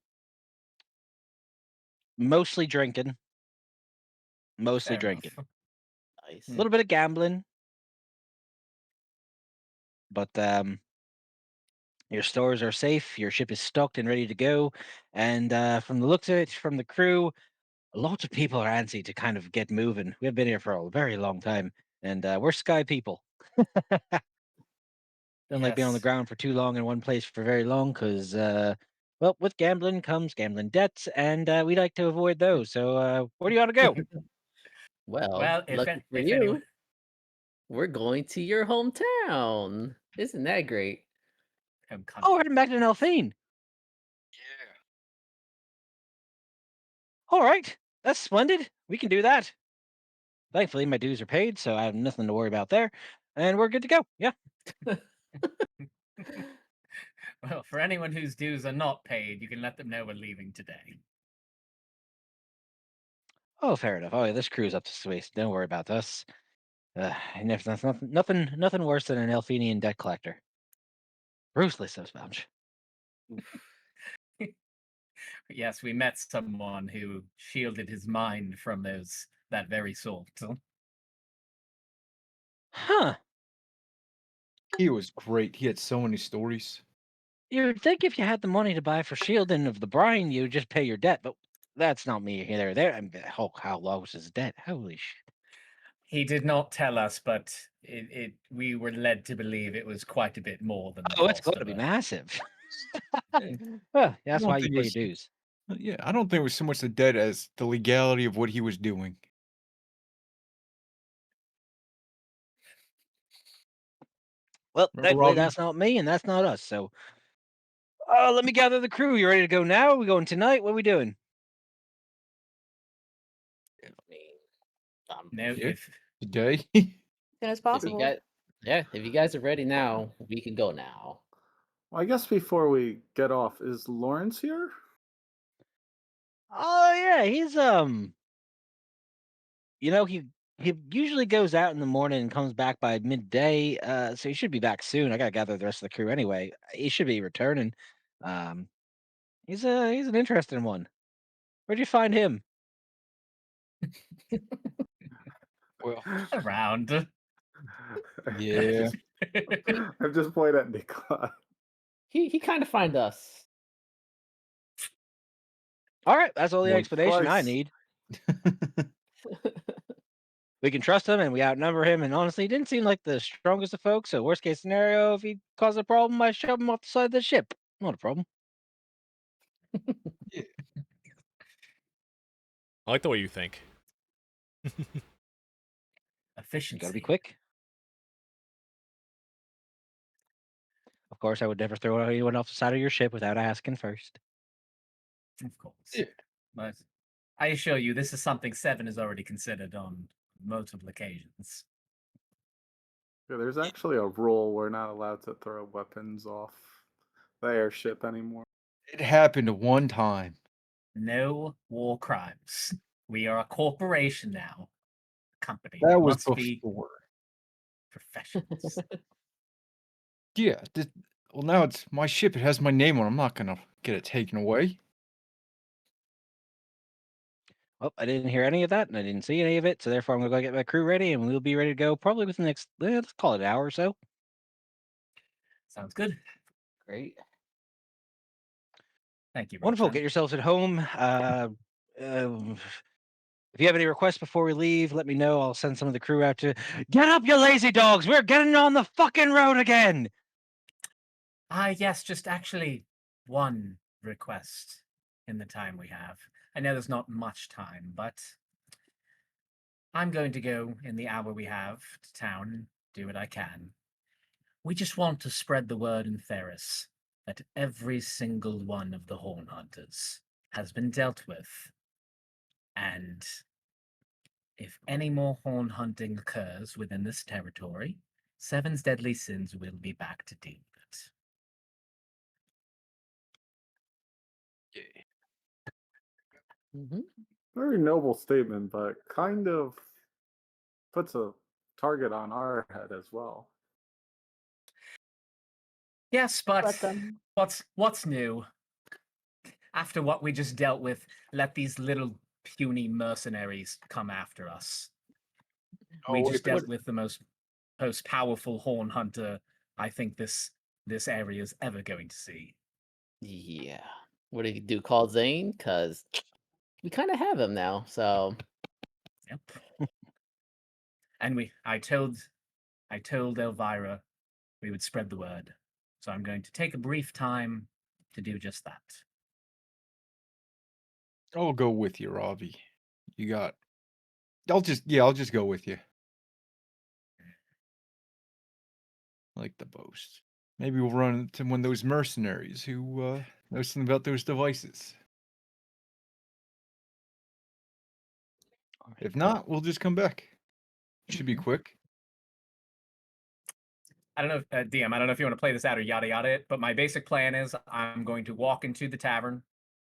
mostly drinking. Mostly Fair drinking. enough. Nice. A little bit of gambling. But your stores are safe, your ship is stocked and ready to go. And from the looks of it, from the crew, lots of people are antsy to kind of get moving. We've been here for a very long time, and we're sky people. Don't like being on the Yes. ground for too long in one place for very long because, well, with gambling comes gambling debts, and we like to avoid those. So where do you want to go? Well, Well, lucky for if anyone, you, we're going to your hometown. Isn't that great? home Oh, country. we're heading back to Nelphine. All right, that's splendid. We can do that. Thankfully, my dues are paid, so I have nothing to worry about there, and we're good to go. Yeah. Well, for anyone whose dues are not paid, you can let them know we're leaving today. Oh, fair enough. Oh, yeah, this crew's up to space. Don't worry about us. And if that's nothing worse than an Elfinian debt collector. Ruthless, those bunch. Yes, we met someone who shielded his mind from that very sort. Huh. He was great. He had so many stories. You'd think if you had the money to buy for shielding of the brine, you'd just pay your debt, but that's not me here. There. Oh, how low was his debt? Holy shit. He did not tell us, but we were led to believe it was quite a bit more than the Oh, it's cost going to of be a. massive. Yeah. Well, I that's don't why you think it pay your was. dues. Yeah, I don't think it was so much the debt as the legality of what he was doing. Well, Remember, thankfully, Robbie? that's not me, and that's not us. So, let me gather the crew. You ready to go now? Are we going tonight? What are we doing? I mean, No, Yeah. if Today? As soon as if you possible. guys, yeah, if you guys are ready now, we can go now. Well, I guess before we get off, is Lawrence here? Oh yeah, he's he usually goes out in the morning and comes back by midday. So he should be back soon. I gotta gather the rest of the crew anyway. He should be returning. Um, he's an interesting one. Where'd you find him? Well, Around. yeah. I'm just pointing at Nikolai. He kind of find us. All right, that's all the Well, explanation I twice. need. We can trust him, and we outnumber him. And honestly, he didn't seem like the strongest of folks. So worst case scenario, if he causes a problem, I shove him off the side of the ship. Not a problem. Yeah. I like the way you think. You Efficiency. gotta be quick. Of course, I would never throw anyone off the side of your ship without asking first. Of course. Yeah. But I assure you, this is something Seven has already considered on multiple occasions. Yeah, there's actually a rule we're not allowed to throw weapons off the airship anymore. It happened one time. No war crimes. We are a corporation now. A company. That We was must be before. professionals. Yeah. Well, now it's my ship. It has my name on it. I'm not gonna get it taken away. Well, I didn't hear any of that, and I didn't see any of it. So therefore, I'm gonna go get my crew ready, and we'll be ready to go probably within the next. Let's call it an hour or so. Sounds good. Great. Thank you, Wonderful. Roshan. Get yourselves at home. If you have any requests before we leave, let me know. I'll send some of the crew out to get up, you lazy dogs. We're getting on the fucking road again. Yes, just actually one request in the time we have. I know there's not much time, but I'm going to go in the hour we have to town and do what I can. We just want to spread the word in Ferris that every single one of the Horn Hunters has been dealt with. And if any more horn hunting occurs within this territory, Seven's deadly sins will be back to deal with it. Hmm. Very noble statement, but kind of puts a target on our head as well. Yes, but Let what's new? After what we just dealt with, let these little puny mercenaries come after us. We Oh, just wait, dealt with the most powerful horn hunter I think this area is ever going to see. Yeah. What do you do? Call Zane? Because we kind of have him now. So Yep. And I told Elvira we would spread the word. So I'm going to take a brief time to do just that. I'll go with you, Robbie. You got. I'll just go with you. Like the boast. Maybe we'll run into one of those mercenaries who know something about those devices. If not, we'll just come back. Should be quick. I don't know, DM, I don't know if you want to play this out or yada yada it, but my basic plan is I'm going to walk into the tavern.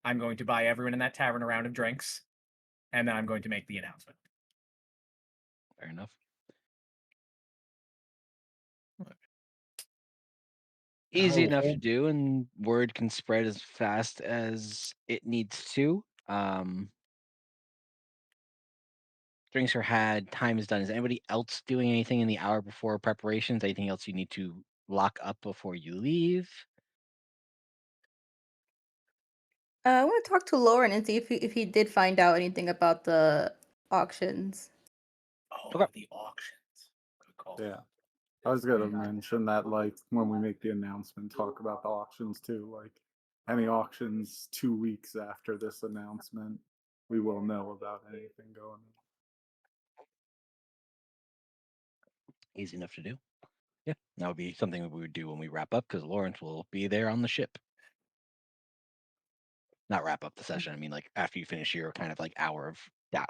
I'm going to buy everyone in that tavern a round of drinks, and then I'm going to make the announcement. Fair enough. Easy enough to do, and word can spread as fast as it needs to. Drinks are had, time is done. Is anybody else doing anything in the hour before preparations? Anything else you need to lock up before you leave? I want to talk to Lauren and see if he did find out anything about the auctions. Oh, Okay. the auctions. Good call. Yeah. I was gonna mention that, like, when we make the announcement, talk about the auctions too. Like, any auctions 2 weeks after this announcement, we will know about anything going on. Easy enough to do. Yeah, that would be something that we would do when we wrap up because Lawrence will be there on the ship. Not wrap up the session. I mean, like after you finish your kind of like hour of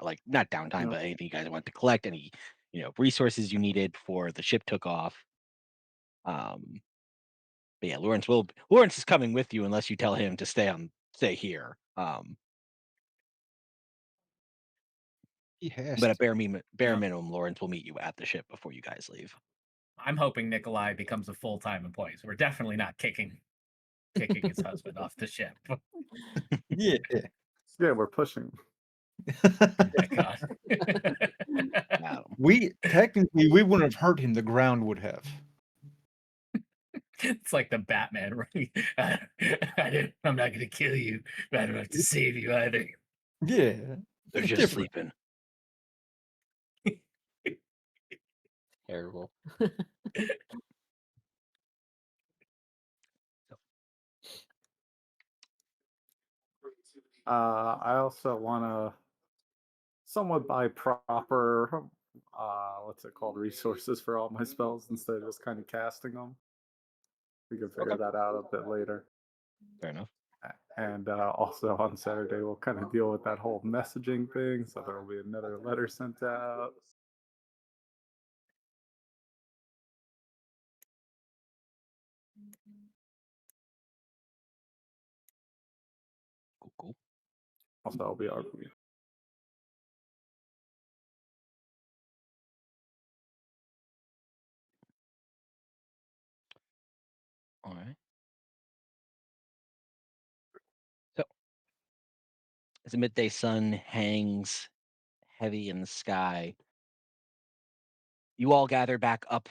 like not downtime, Yeah. but anything you guys want to collect, any resources you needed before the ship took off. But yeah, Lawrence is coming with you unless you tell him to stay here. He has But at to. bare Yeah. minimum, Lawrence will meet you at the ship before you guys leave. I'm hoping Nikolai becomes a full-time employee. So we're definitely not kicking his husband off the ship. Yeah. Yeah, we're pushing. Oh my god. Got 'em. We technically we wouldn't have hurt him. The ground would have. It's like the Batman, right? I'm not going to kill you, but I don't have to save you either. Yeah. They're It's just different. sleeping. Terrible. I also want to somewhat buy proper, what's it called, resources for all my spells instead of just kind of casting them. We can figure Okay. that out a bit later. Fair enough. And also on Saturday, we'll kind of deal with that whole messaging thing. So there will be another letter sent out. Cool. Also, I'll be arguing. All right. So, as the midday sun hangs heavy in the sky, you all gather back up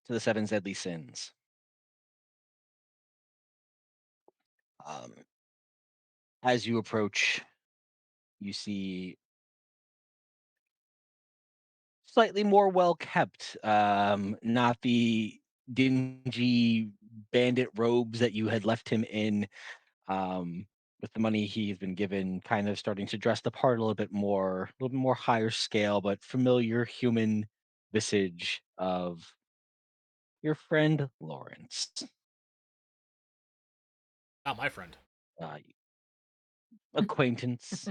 to the seven deadly sins. Um, as you approach, you see slightly more well kept, not the dingy bandit robes that you had left him in. With the money he's been given, kind of starting to dress the part a little bit more higher scale, but familiar human visage of your friend Lawrence. Not my friend. Uh, acquaintance.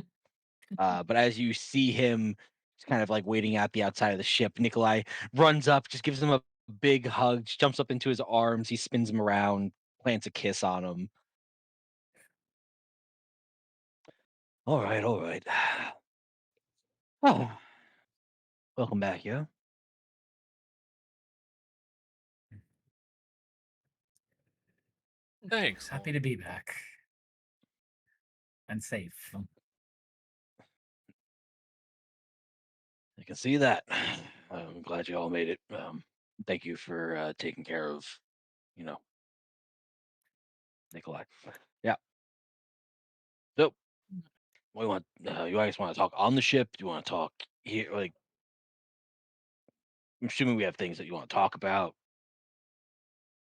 But as you see him just kind of like waiting at the outside of the ship, Nikolai runs up, just gives him a big hug, just jumps up into his arms, he spins him around, plants a kiss on him. All right, all right. Oh, welcome back, yeah? Thanks. Happy to be back. And safe. I can see that. I'm glad you all made it. Thank you for taking care of, you know, Nikolai. Yeah. So, what do you want? You guys want to talk on the ship? Do you want to talk here? Like, I'm assuming we have things that you want to talk about.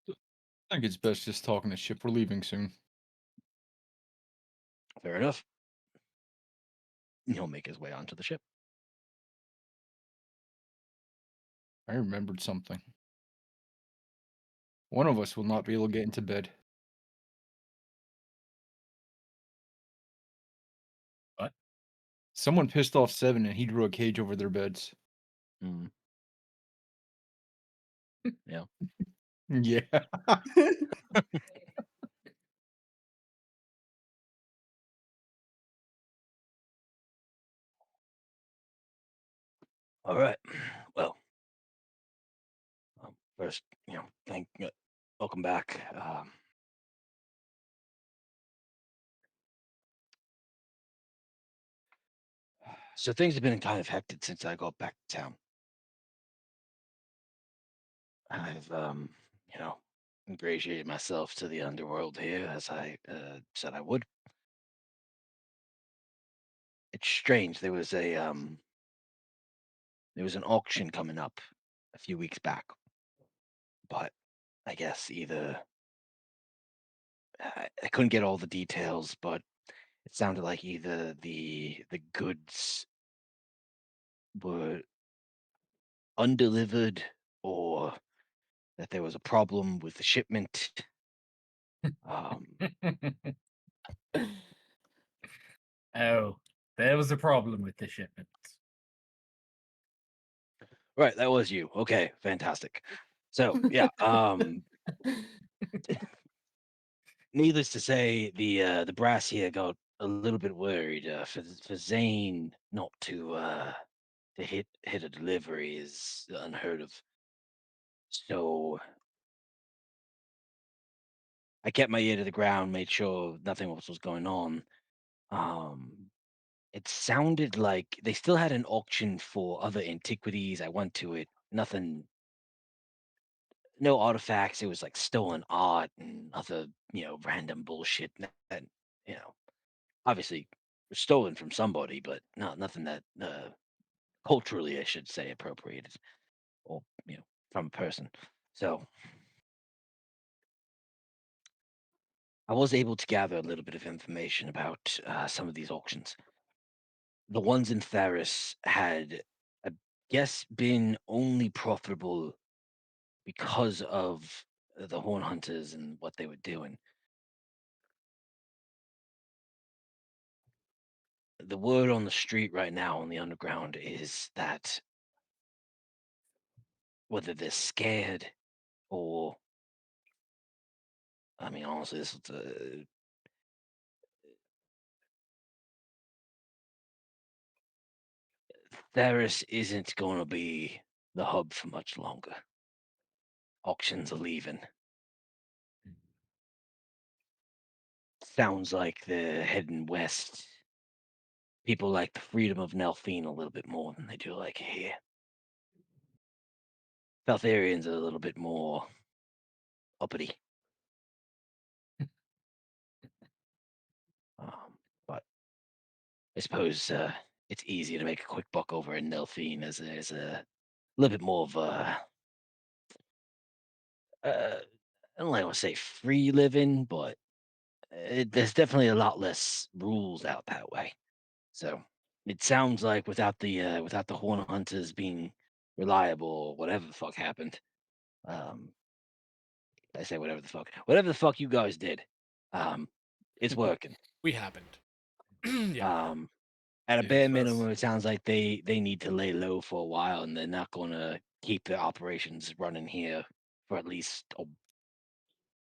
I think it's best just talking to ship. We're leaving soon. Fair enough. He'll make his way onto the ship. I remembered something. One of us will not be able to get into bed. What? Someone pissed off Seven and he drew a cage over their beds. Mm. Yeah. Yeah. All right. Well, first, welcome back. So things have been kind of hectic since I got back to town. I've, you know, ingratiated myself to the underworld here as I said I would. It's strange. There was an auction coming up a few weeks back, but I guess either I couldn't get all the details, but it sounded like either the goods were undelivered or that there was a problem with the shipment. Um, Oh, there was a problem with the shipment. right, that was you. Okay, fantastic. So yeah, needless to say, the brass here got a little bit worried. For Zane not to hit a delivery is unheard of. So I kept my ear to the ground, made sure nothing else was going on. It sounded like they still had an auction for other antiquities. I went to it. Nothing, no artifacts. It was like stolen art and other, random bullshit that obviously was stolen from somebody, but nothing that culturally, I should say, appropriated or from a person. So I was able to gather a little bit of information about some of these auctions. The ones in Ferris had, I guess, been only profitable because of the horn hunters and what they were doing. The word on the street right now on the underground is that whether they're scared or, I mean, honestly, this is Ferris isn't going to be the hub for much longer. Auctions are leaving. Sounds like they're heading west. People like the freedom of Nelfine a little bit more than they do like here. Faltharians are a little bit more uppity. But I suppose it's easier to make a quick buck over in Nelfine as a little bit more of a, I don't want to say free living, but there's definitely a lot less rules out that way. So it sounds like without the horn hunters being reliable, or whatever the fuck happened, um, I say whatever the fuck you guys did, it's working. We happened. Yeah. At a Yeah, bare that's minimum, it sounds like they need to lay low for a while, and they're not going to keep their operations running here for at least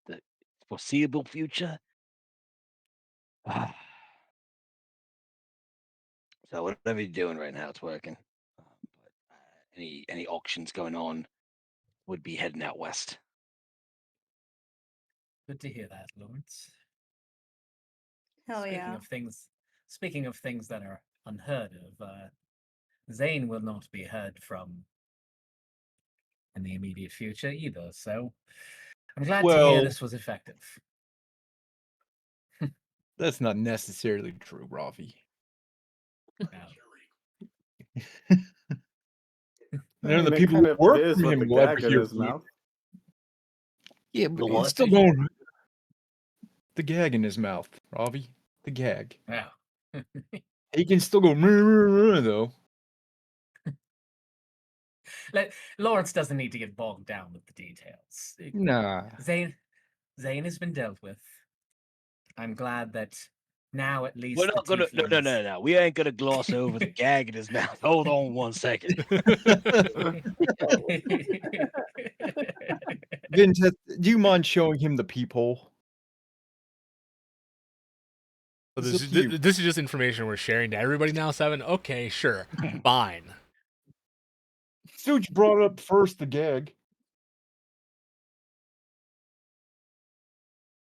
the foreseeable future. So whatever you're doing right now, it's working. But any auctions going on would be heading out west. Good to hear that, Lawrence. Hell Speaking yeah. of things that are unheard of, Zane will not be heard from in the immediate future either. So I'm glad to hear Well, this was effective. that's not necessarily true, Ravi. Now, None of the it people kind who of work is from with him the will ever gag in hear his from you. mouth. Yeah, The but what? it's still going. The gag in his mouth, Ravi. The gag. wow. He can still go though. Lawrence doesn't need to get bogged down with the details. Nah. Zane has been dealt with. I'm glad that now at least We're the not gonna tieflings. no. We ain't gonna gloss over the gag in his mouth. Hold on 1 second. Vincent, do you mind showing him the peephole? So It's up to you. this is just information we're sharing to everybody now, Seven. Okay, sure, fine. Such brought up first the gag.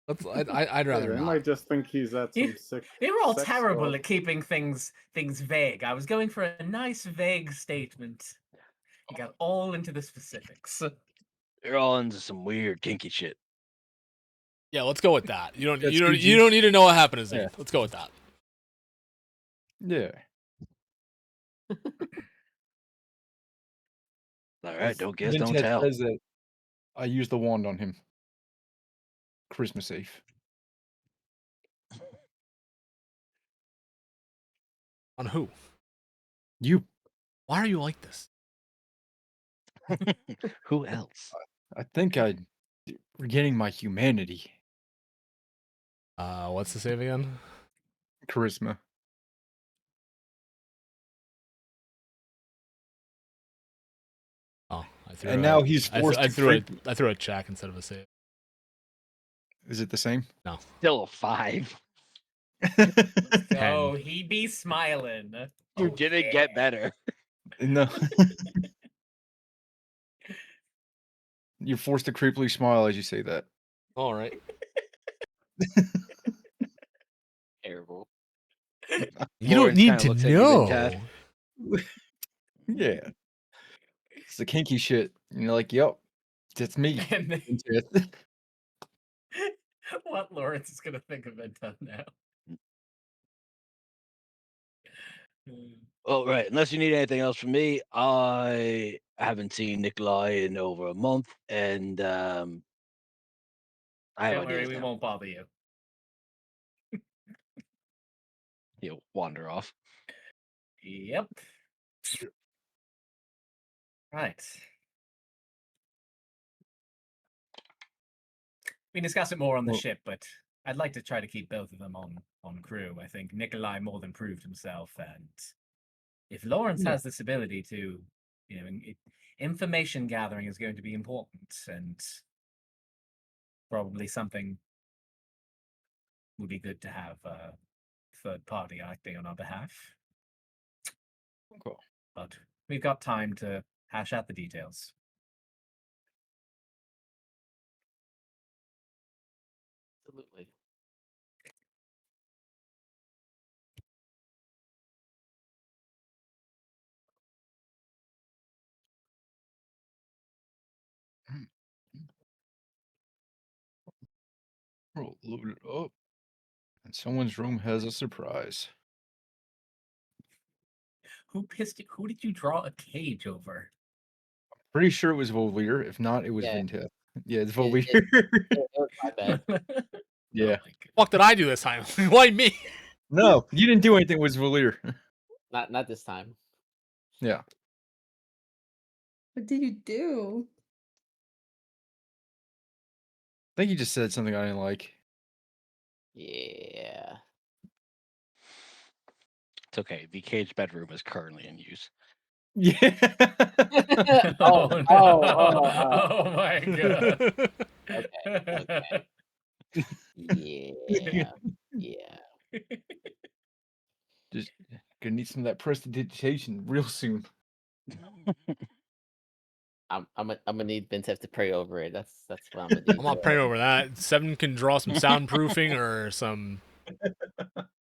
I'd Yeah, rather they not. might just think he's at some sick. You were all sex terrible club. at keeping things vague. I was going for a nice vague statement. You got all into the specifics. They're all into some weird kinky shit. Yeah, let's go with that. You don't That's you don't good, you don't need to know what happened to Zane. Yeah. Let's go with that. Yeah. All right, don't guess, don't Vincent tell. says that I used the wand on him. Christmas Eve. On who? You. Why are you like this? Who else? I think I'm regaining my humanity. What's the save again? Charisma. Oh, I threw. And now he's forced to I creep. threw a check instead of a save. Is it the same? No. Still a 5. So he be smiling. You didn't get better. No. You're forced to creepily smile as you say that. All right. Terrible. You Lawrence don't need kinda to looks at you, Vintef. know. Yeah. It's the kinky shit. And you're like, yep, that's me. And then- Vintef. what Lawrence is gonna think of it done now. Oh, right. Unless you need anything else from me, I haven't seen Nikolai in over a month, and I have Don't worry, ideas we now. won't bother you. He'll wander off. Yep. Right. We discuss it more on the Well- ship, but I'd like to try to keep both of them on crew. I think Nikolai more than proved himself, and if Lawrence Yeah. has this ability to, information gathering is going to be important, and probably something would be good to have a third party acting on our behalf. Okay. But we've got time to hash out the details. Absolutely. We'll load it up. And someone's room has a surprise. Who pissed you? Who did you draw a cage over? Pretty sure it was Volveer. If not, it was Yeah. Vintef. Yeah, it's It- Volveer. It was my bad. Yeah. Oh my goodness. Fuck did I do this time? Why me? No, you didn't do anything. It was Volveer. Not this time. Yeah. What did you do? I think you just said something I didn't like. Yeah. It's okay. The cage bedroom is currently in use. Yeah. Oh, Oh, no. oh, my god. Okay. Yeah. Yeah. Just gonna need some of that prestidigitation real soon. I'm gonna need Vintef to pray over it. That's what I'm gonna need. I'm not praying over that. Seven can draw some soundproofing or some.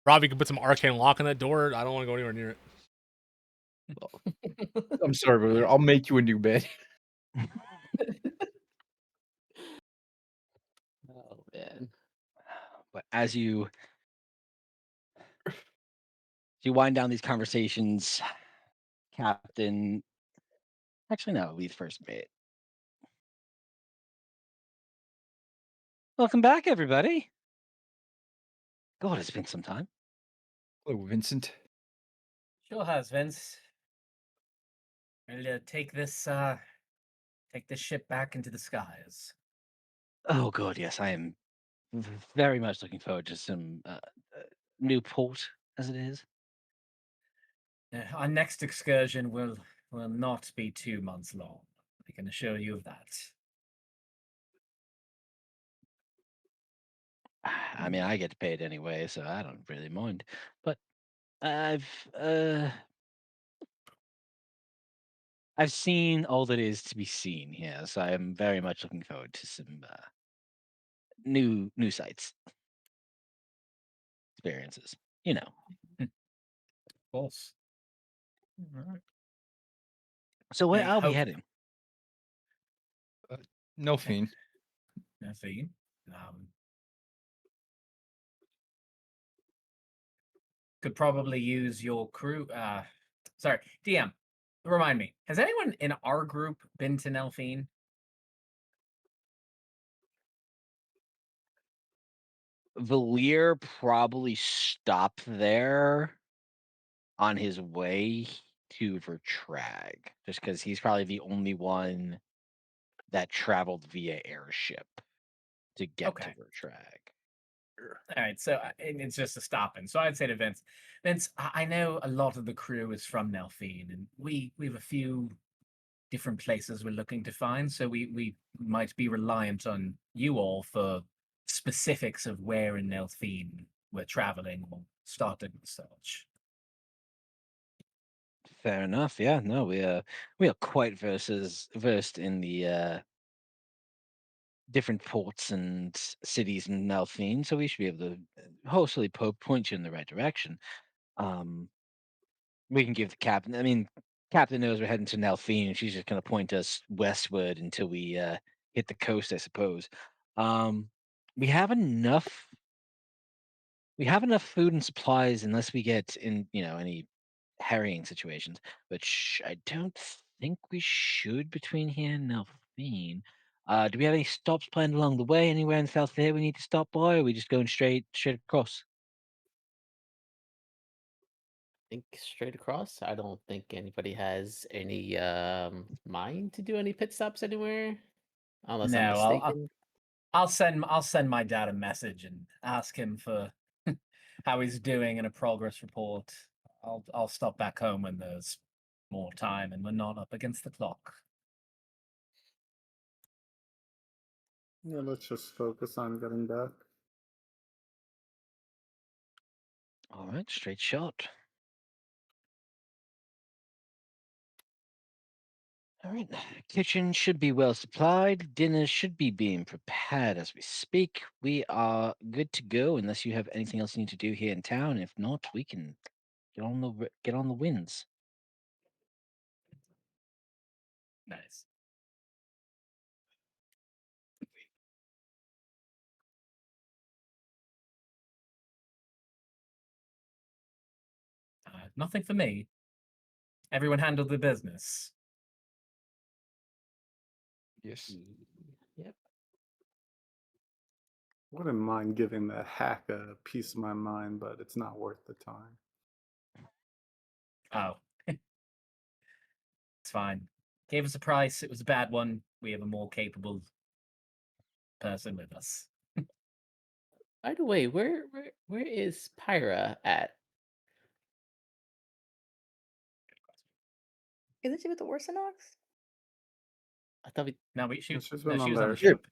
Robbie can put some arcane lock on that door. I don't want to go anywhere near it. I'm sorry, brother. I'll make you a new bed. Oh man. But as you wind down these conversations, Captain. Actually, no, Lee's first mate. Welcome back, everybody. God, it's been some time. Hello, Vincent. Sure has, Vince. Ready to take this ship back into the skies. Oh, God, yes, I am very much looking forward to some new port, as it is. Our next excursion will not be 2 months long. I can assure you of that. I mean, I get paid anyway, so I don't really mind. But I've seen all that is to be seen here, so I am very much looking forward to some new sights, experiences. You know. Of course. So where I are we hope- heading? No fiend. Nothing. Could probably use your crew. Sorry, DM. Remind me. Has anyone in our group been to Nelphine? Valier probably stopped there on his way to Vertrag, just because he's probably the only one that traveled via airship to get Okay. to Vertrag. All right, so and it's just a stopping. So I'd say to Vince, I know a lot of the crew is from Nelphine, and we have a few different places we're looking to find. So we might be reliant on you all for specifics of where in Nelphine we're traveling or starting research. Fair enough. Yeah, no, we are quite versed in the different ports and cities in Nelfine, so we should be able to hopefully point you in the right direction. Um, we can give the captain. I mean, captain knows we're heading to Nelfine. She's just going to point us westward until we hit the coast, I suppose. Um, we have enough. We have enough food and supplies, unless we get in, any harrying situations, which I don't think we should between here and Nelfine. Do we have any stops planned along the way? Anywhere in South there we need to stop by? Or are we just going straight across? Think straight across. I don't think anybody has any mind to do any pit stops anywhere, unless I'm No, mistaken. I'll send my dad a message and ask him for how he's doing in a progress report. I'll stop back home when there's more time and we're not up against the clock. Yeah, let's just focus on getting back. All right, straight shot. All right, kitchen should be well supplied. Dinner should be being prepared as we speak. We are good to go, unless you have anything else you need to do here in town. If not, we can get on the winds. Nice. Nothing for me. Everyone handled their business. Yes. Yep. Wouldn't mind giving that hack a piece of my mind, but it's not worth the time. Oh, it's fine. Gave us a price. It was a bad one. We have a more capable person with us. By the way, where is Pyra at? Isn't she with the Orsinox? I thought we. No, She's no, been she on was on their the ship. ship.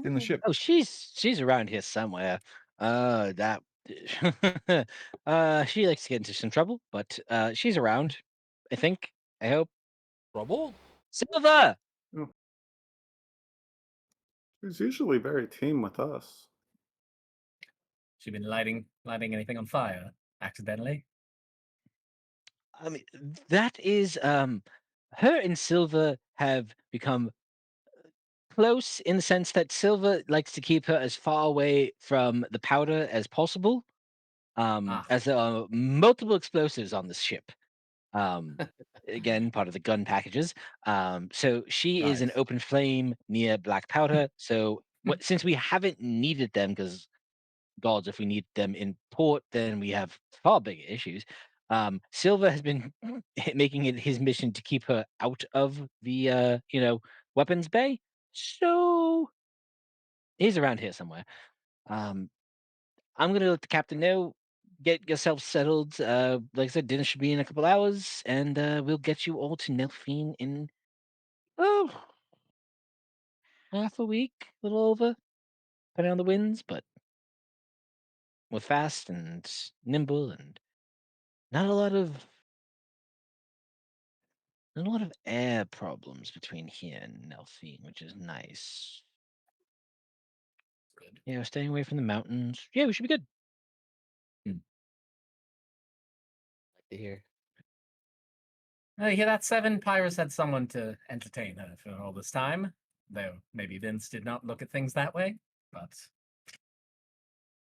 In the Oh. ship. Oh, she's around here somewhere. That she likes to get into some trouble, but she's around. I think. I hope. Trouble? Silver. Oh, she's usually very team with us. She been lighting anything on fire accidentally? I mean, that is her and Silver have become close in the sense that Silver likes to keep her as far away from the powder as possible. Ah, As there are multiple explosives on this ship. Um, again, part of the gun packages. So she is an nice. open flame near black powder. So since we haven't needed them, because gods, if we need them in port, then we have far bigger issues. Silver has been making it his mission to keep her out of the weapons bay. So he's around here somewhere. Um, I'm gonna let the captain know. Get yourself settled. Like I said, dinner should be in a couple hours, and we'll get you all to Nelfine in oh half a week, a little over, depending on the winds. But we're fast and nimble, and not a lot of air problems between here and Nelfine, which is nice. Good. Yeah, we're staying away from the mountains. Yeah, we should be good. Like to hear. Oh, you hear that, Seven? Pyrus had someone to entertain her for all this time. Though maybe Vince did not look at things that way. But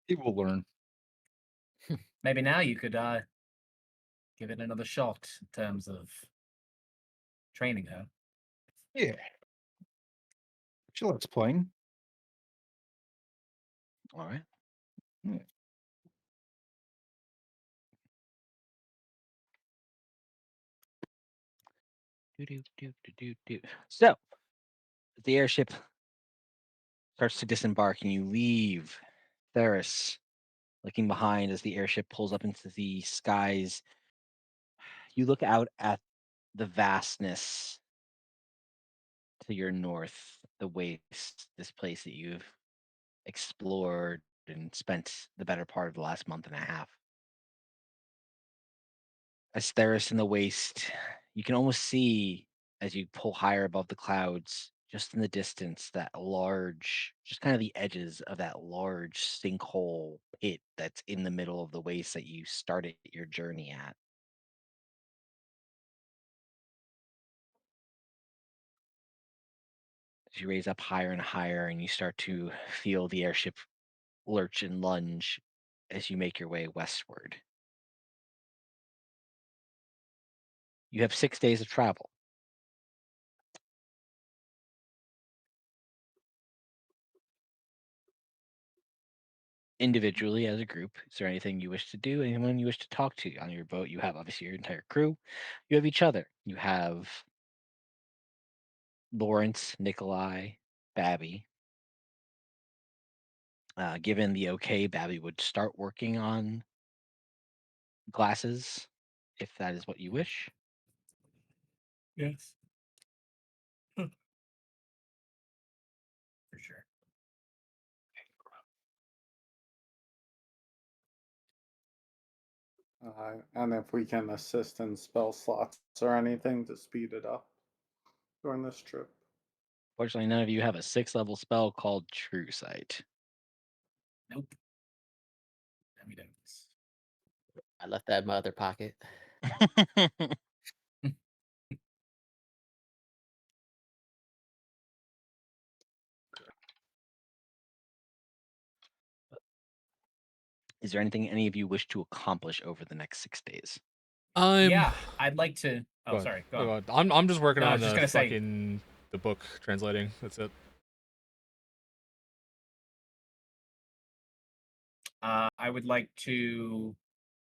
He will learn. maybe now you could give it another shot in terms of training her. Yeah. She likes playing. All right. Yeah. So the airship starts to disembark, and you leave Theris, looking behind as the airship pulls up into the skies. You look out at the vastness to your north, the waste, this place that you've explored and spent the better part of the last month and a half. As Theris in the waste, you can almost see as you pull higher above the clouds, just in the distance, that large, just kind of the edges of that large sinkhole pit that's in the middle of the waste that you started your journey at. As you raise up higher and higher, and you start to feel the airship lurch and lunge as you make your way westward. You have 6 days of travel. Individually, as a group, is there anything you wish to do? Anyone you wish to talk to on your boat? You have obviously your entire crew. You have each other. You have Lawrence, Nikolai, Babby. Given the okay, Babby would start working on glasses, if that is what you wish. Yes. For sure. And if we can assist in spell slots or anything to speed it up during this trip. Fortunately, none of you have a 6th level spell called True Sight. Nope. We don't. I left that in my other pocket. Is there anything any of you wish to accomplish over the next 6 days? Yeah, I'd like to. Go Oh, ahead. sorry. Go Go on. ahead. I'm just working No, I on was just the gonna say- fucking the book translating. That's it. I would like to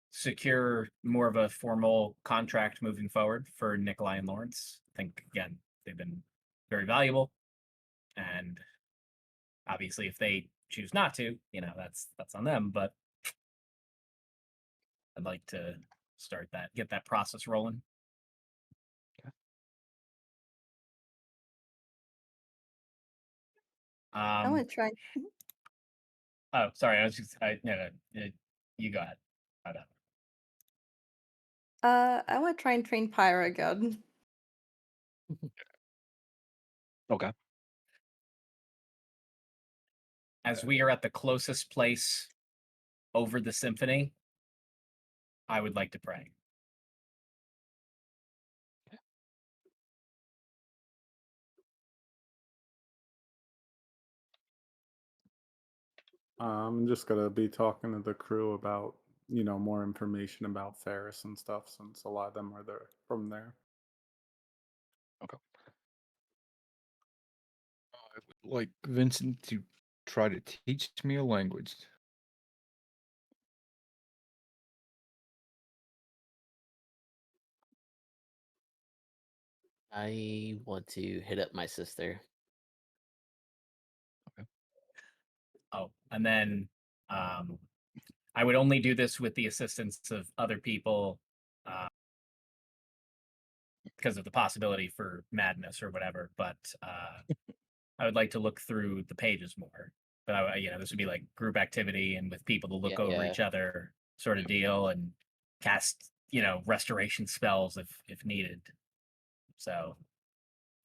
secure more of a formal contract moving forward for Nikolai and Lawrence. I think again they've been very valuable, and obviously if they choose not to, that's on them. But I'd like to get that process rolling. I want to try. Oh, sorry. You go ahead. I don't. I want to try and train Pyra again. Okay. As we are at the closest place over the symphony, I would like to pray. I'm just gonna be talking to the crew about, more information about Ferris and stuff, since a lot of them are there from there. Okay. I would like Vincent to try to teach me a language. I want to hit up my sister. Oh, and then I would only do this with the assistance of other people because of the possibility for madness or whatever. But I would like to look through the pages more. But this would be like group activity and with people to look Yeah, over yeah. each other, sort of deal, and cast restoration spells if needed. So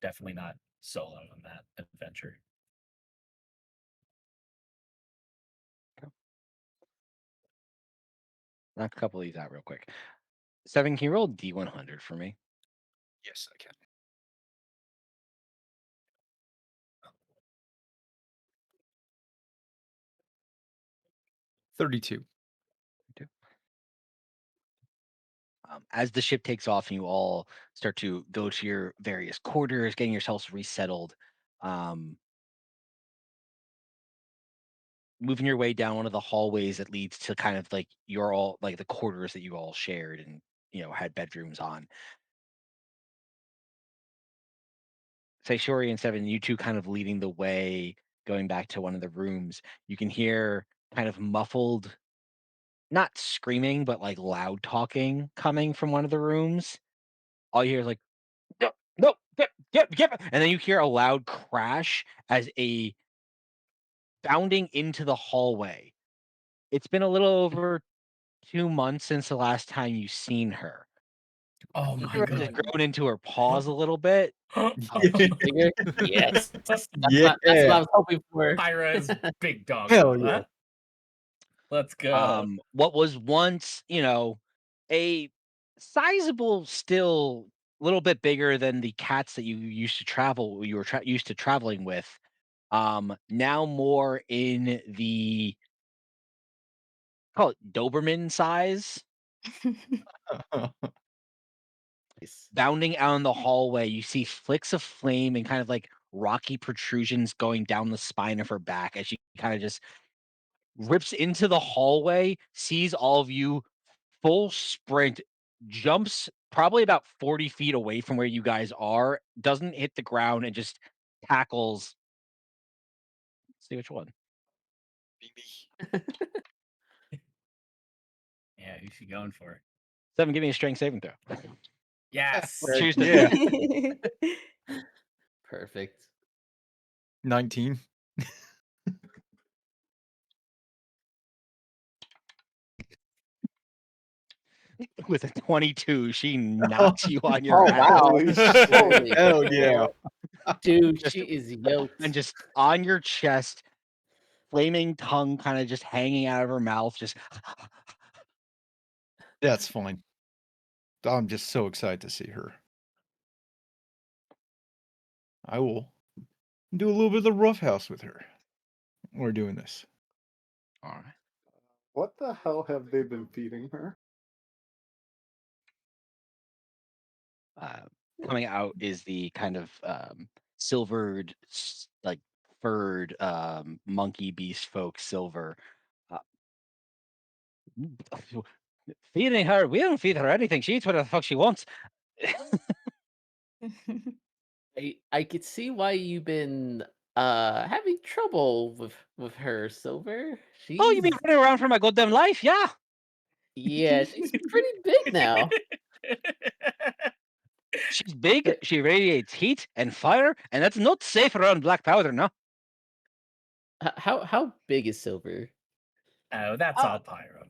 definitely not solo on that adventure. Knock a couple of these out real quick. 7, can you roll D100 for me? Yes, I can. 32. As the ship takes off and you all start to go to your various quarters, getting yourselves resettled, moving your way down one of the hallways that leads to kind of like the quarters that you all shared and had bedrooms on. Say Shori and Seven, you two kind of leading the way, going back to one of the rooms. You can hear kind of muffled, not screaming, but like loud talking coming from one of the rooms. All you hear is like, no, no, get, and then you hear a loud crash as a bounding into the hallway It's been a little over 2 months since the last time you've seen her. Oh my Her has god. grown into her paws a little bit. Oh, she's bigger? Yes. That's what I Yeah. was hoping for. Pyra is big dog. Hell huh? yeah. Let's go. What was once, a sizable, still little bit bigger than the cats that you used to used to traveling with, now more in the call it Doberman size, Nice. bounding out in the hallway. You see flicks of flame and kind of like rocky protrusions going down the spine of her back as she kind of just rips into the hallway, sees all of you, full sprint, jumps probably about 40 feet away from where you guys are, doesn't hit the ground, and just tackles. Let's see which one. Yeah, who's she going for? 7, give me a strength saving throw. Yes. Choose the Yeah. Perfect. 19. with a 22. She knocks you on your Oh ass. wow. Holy shit. Holy Hell yeah. dude, Just- she is yoked. And just on your chest, flaming tongue kind of just hanging out of her mouth, just That's fine. I'm just so excited to see her. I will do a little bit of the roughhouse with her. We're doing this. all right. What the hell have they been feeding her? Coming out is the kind of silvered, like furred monkey beast folk silver. Uh, feeding her, we don't feed her anything. She eats whatever the fuck she wants. I could see why you've been having trouble with her, Silver. Oh, you mean She's running around for my goddamn life? Yeah. yeah, she's pretty big now. She's big, she radiates heat and fire, and that's not safe around black powder, no. How big is Silver? Oh, that's Oh. all Pyro.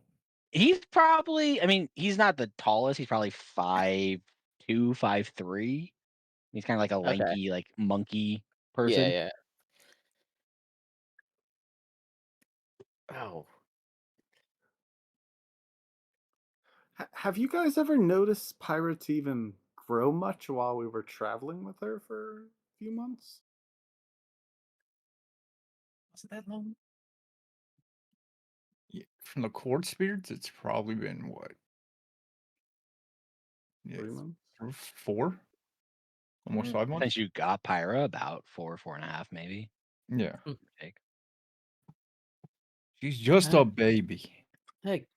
He's probably, I mean, he's not the tallest. He's probably 5'2", 5'3". He's kind of like a Okay. lanky, like monkey Yeah, person. yeah. Oh, Have you guys ever noticed pirates even grow much while we were traveling with her for a few months? Was it that long? Yeah, from the court spirits, it's probably been what? Yeah, 3 months? 4? Almost Mm. 5 months? Since you got Pyra, about 4.5 maybe. Yeah. Take. She's just a baby. hey.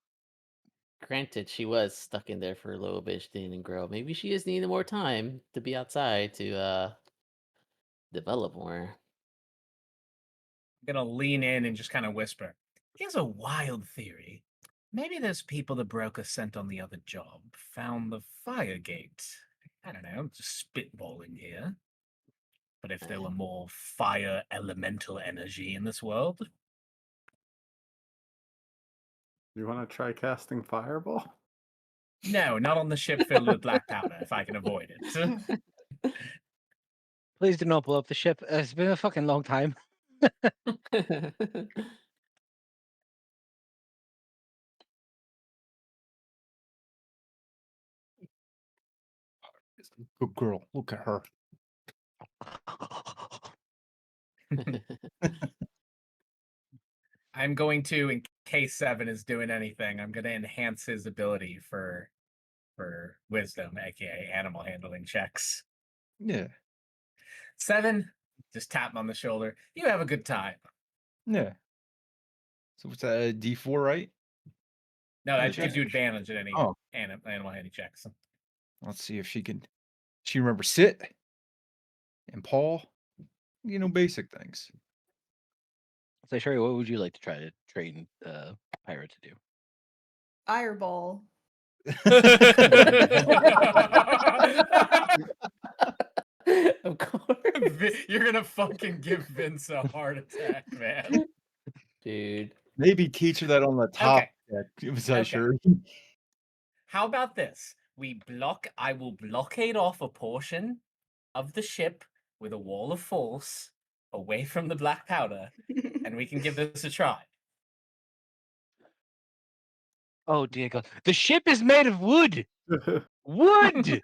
Granted, she was stuck in there for a little bit. She didn't grow. Maybe she just needed more time to be outside to develop more. I'm gonna lean in and just kind of whisper. Here's a wild theory. Maybe those people the broker sent on the other job found the fire gate. I don't know, just spitballing here. But if there were more fire elemental energy in this world, You want to try casting fireball? no, not on the ship filled with black powder, if I can avoid it. Please do not blow up the ship. It's been a fucking long time. Good girl. Look at her. I'm going to, in case 7 is doing anything, I'm going to enhance his ability for wisdom, aka animal handling checks. Yeah. 7, just tap him on the shoulder. You have a good time. Yeah. So what's that? D4, right? No, that check. gives you advantage at any Oh. animal handling checks. Let's see if she can. She remember sit and paw. Basic things. So, Sherry, what would you like to try to train Pyra to do? Fireball. Of course. You're gonna fucking give Vince a heart attack, man. Dude. Maybe teach her that on the top Okay. deck. Was Okay. I sure? How about this? I will blockade off a portion of the ship with a wall of force away from the black powder, and we can give this a try. Oh dear God! The ship is made of wood. Wood.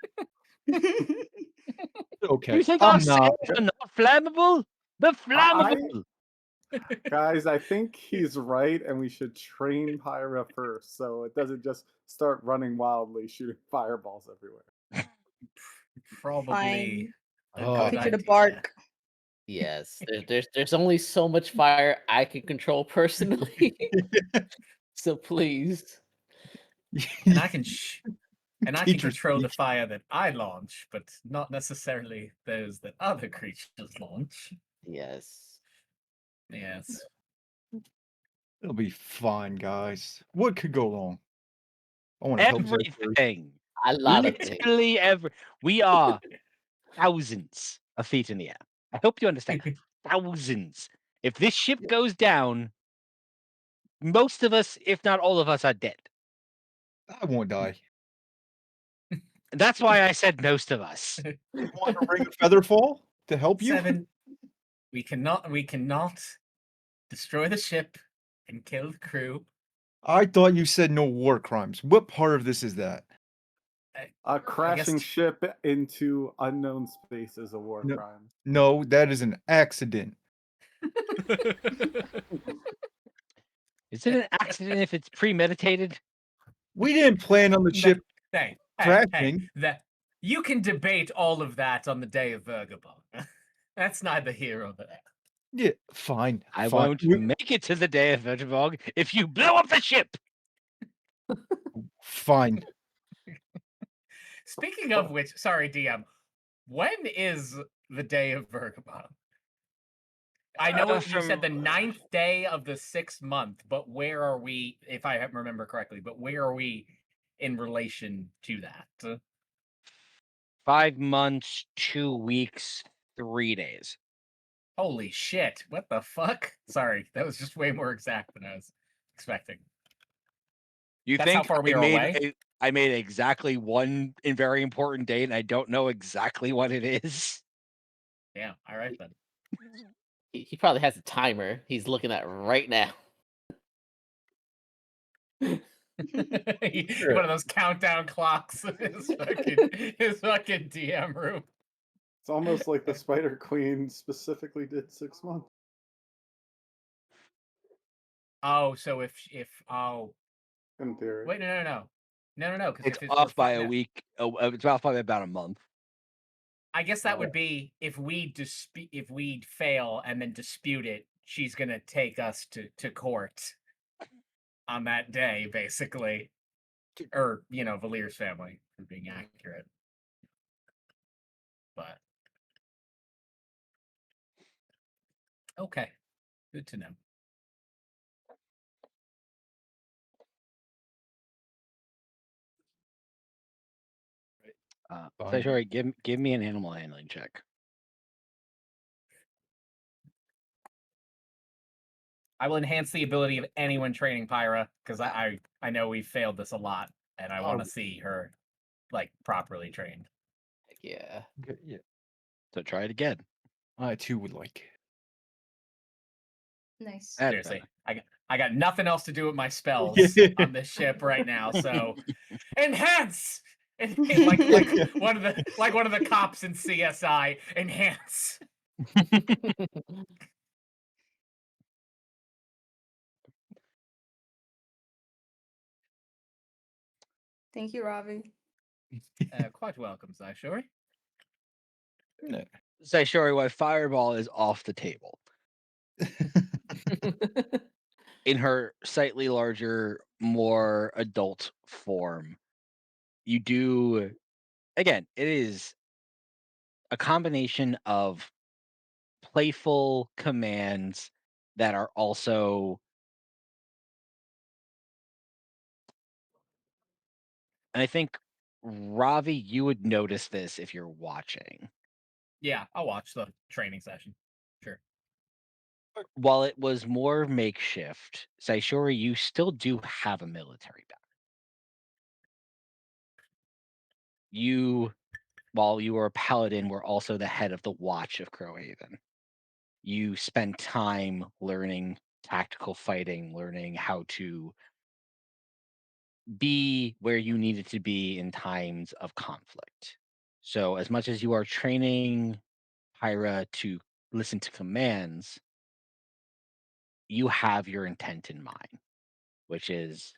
Okay, You think our I'm not. sails are not flammable? They're I flammable. guys, I think he's right, and we should train Pyra first, so it doesn't just start running wildly, shooting fireballs everywhere. Probably Fine. a Oh, good Teach her to idea. bark. Yes, there's only so much fire I can control personally. So please. And I can and I can Teacher control the speak. fire that I launch, but not necessarily those that other creatures launch. Yes. Yes. It'll be fine, guys. What could go wrong? I want to help Zachary. Everything. A lot of things. Literally we are thousands of feet in the air. I hope you understand. Thousands. If this ship goes down, most of us, if not all of us, are dead. I won't die. That's why I said most of us. You want to bring a feather fall to help you? 7. We cannot destroy the ship and kill the crew. I thought you said no war crimes. What part of this is that? A crashing guess- ship into unknown space is a war No. crime. No, that is an accident. Is it an accident if it's premeditated? We didn't plan on the ship. Hey, crashing. that you can debate all of that on the day of Vagabond. That's neither here or there. Yeah, fine. I fine. won't make it to the day of Vertibog if you blow up the ship. Fine. Speaking of which, sorry, DM, when is the day of Vagabond? I know you said the 9th day of the 6th month, but where are we, if I remember correctly, but where are we in relation to that? 5 months, 2 weeks, 3 days. Holy shit, what the fuck? Sorry, that was just way more exact than I was expecting. You That's how think far we I are made away? I made exactly one very important date, and I don't know exactly what it is? Yeah, all right then. He probably has a timer he's looking at right now. One of those countdown clocks in his fucking DM room. It's almost like the Spider Queen specifically did 6 months. Oh, so if oh In theory. wait, no, because It's if off by a no, week. It's off by about a month. I guess that would be if we fail and then dispute it, she's gonna take us to court on that day, basically, or Valir's family for being accurate. But okay, good to know. So Fine. sorry, give me an animal handling check. I will enhance the ability of anyone training Pyra because I know we've failed this a lot, and I want to see her properly trained. Yeah. Okay, yeah. So try it again. I too would like. Nice. That's Seriously, better. I got nothing else to do with my spells on this ship right now, so enhance. Like one of the cops in CSI. Enhance. Thank you, Ravi. Quite welcome, Zaishori. No. Say sorry, why Fireball is off the table. In her slightly larger, more adult form, you do again, it is a combination of playful commands that are also and I think Ravi, you would notice this if you're watching. Yeah, I'll watch the training session. Sure. while it was more makeshift, Saishori, you still do have a military background. You, while you were a paladin, were also the head of the Watch of Crowhaven. You spent time learning tactical fighting, learning how to be where you needed to be in times of conflict. So, as much as you are training Pyra to listen to commands, you have your intent in mind, which is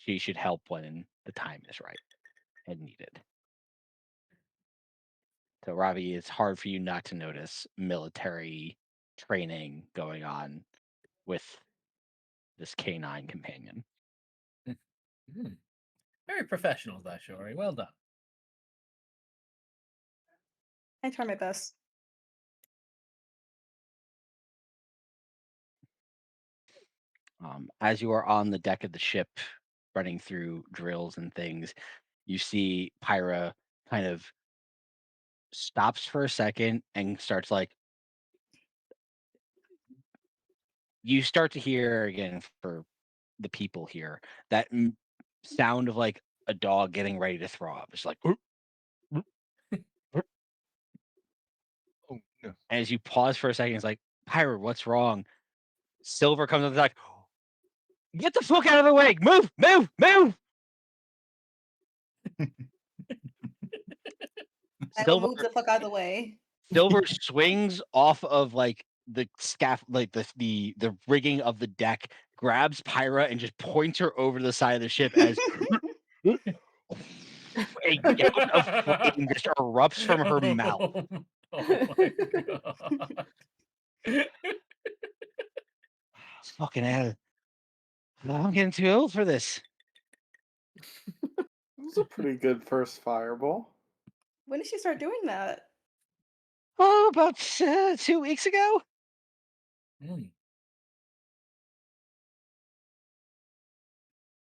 she should help when the time is right and needed. So, Ravi, it's hard for you not to notice military training going on with this canine companion. Hmm. Very professional, Daishori. Well done. I try my best. As you are on the deck of the ship, running through drills and things, you see Pyra kind of stops for a second and starts like you start to hear again for the people here that sound of like a dog getting ready to throw up. It's like Oh no. as you pause for a second, it's like Pyra, what's wrong? Silver comes up like, get the fuck out of the way! Move, move, move! I will Silver move the fuck out of the way. Silver swings off of like the scaff, like the rigging of the deck, grabs Pyra and just points her over the side of the ship as a gout of flame just erupts from her mouth. Oh my god. Fucking hell. I'm getting too old for this. It was a pretty good first fireball. When did she start doing that? Oh, about 2 weeks ago? Hmm.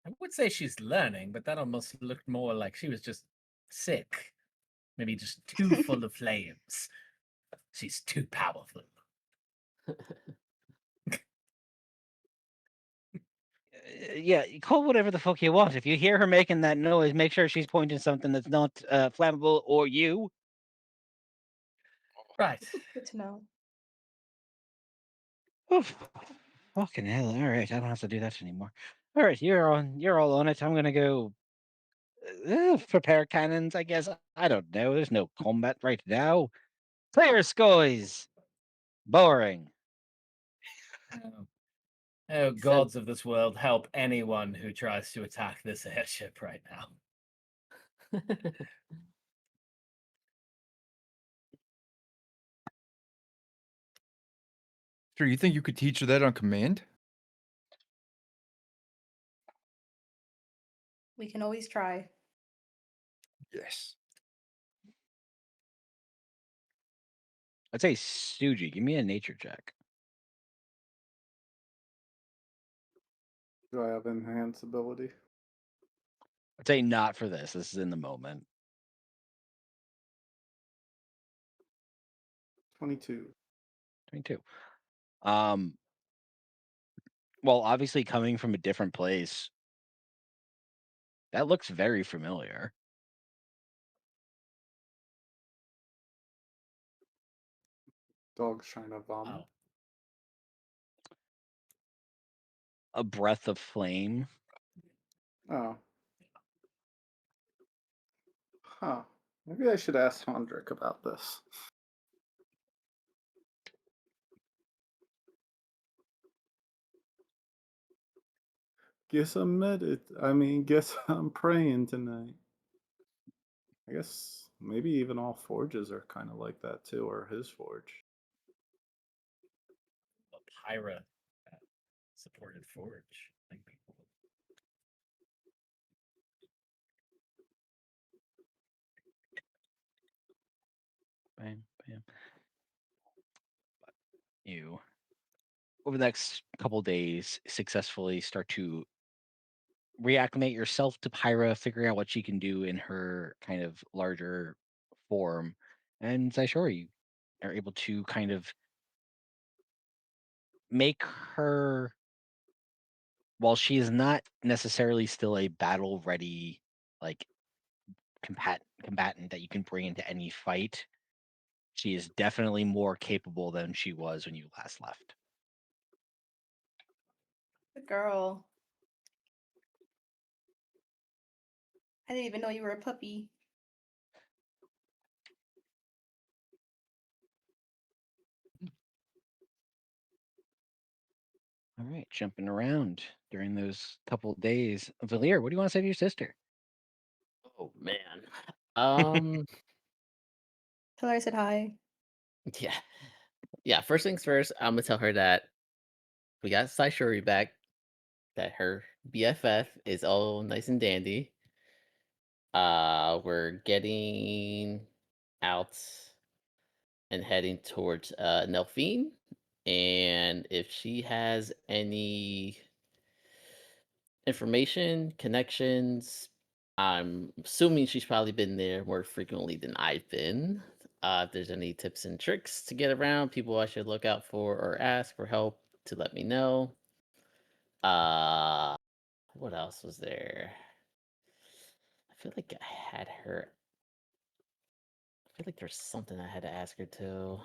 I would say she's learning, but that almost looked more like she was just sick. Maybe just too full of flames. She's too powerful. Yeah, you call whatever the fuck you want. If you hear her making that noise, make sure she's pointing something that's not flammable or you. Right. Good to know. Oof. Fucking hell! All right, I don't have to do that anymore. All right, you're on. You're all on it. I'm gonna go prepare cannons. I guess. I don't know. There's no combat right now. Clear skies. Boring. Oh, oh, Said, gods of this world, help anyone who tries to attack this airship right now. Sure, you think you could teach her that on command? We can always try. Yes. I'd say Suji. Give me a nature check. Do I have enhance ability? I'd say not for this. This is in the moment. 22. 22. Um. Well, obviously coming from a different place, that looks very familiar. Dog's trying to vomit. Oh, A breath of flame. Oh. Huh. Maybe I should ask Hondrick about this. Guess I'm praying tonight. I guess maybe even all forges are kind of like that too, or his forge. a Pyra supported forge. Like, Bam, bam. You over the next couple days successfully start to reacclimate yourself to Pyra, figuring out what she can do in her kind of larger form. And Zaishori, you are able to kind of make her, while she is not necessarily still a battle ready, like combatant that you can bring into any fight, she is definitely more capable than she was when you last left. Good girl. I didn't even know you were a puppy. All right, jumping around during those couple of days. Valir, what do you want to say to your sister? Oh man. Um. Tell her I said hi. Yeah. Yeah. First things first. I'm gonna tell her that we got Saishuri back. That her BFF is all nice and dandy. We're getting out and heading towards Nelphine. And if she has any information, connections, I'm assuming she's probably been there more frequently than I've been. If there's any tips and tricks to get around, people I should look out for or ask for help to let me know. Uh what else was there? I feel like I had her. I feel like there's something I had to ask her too.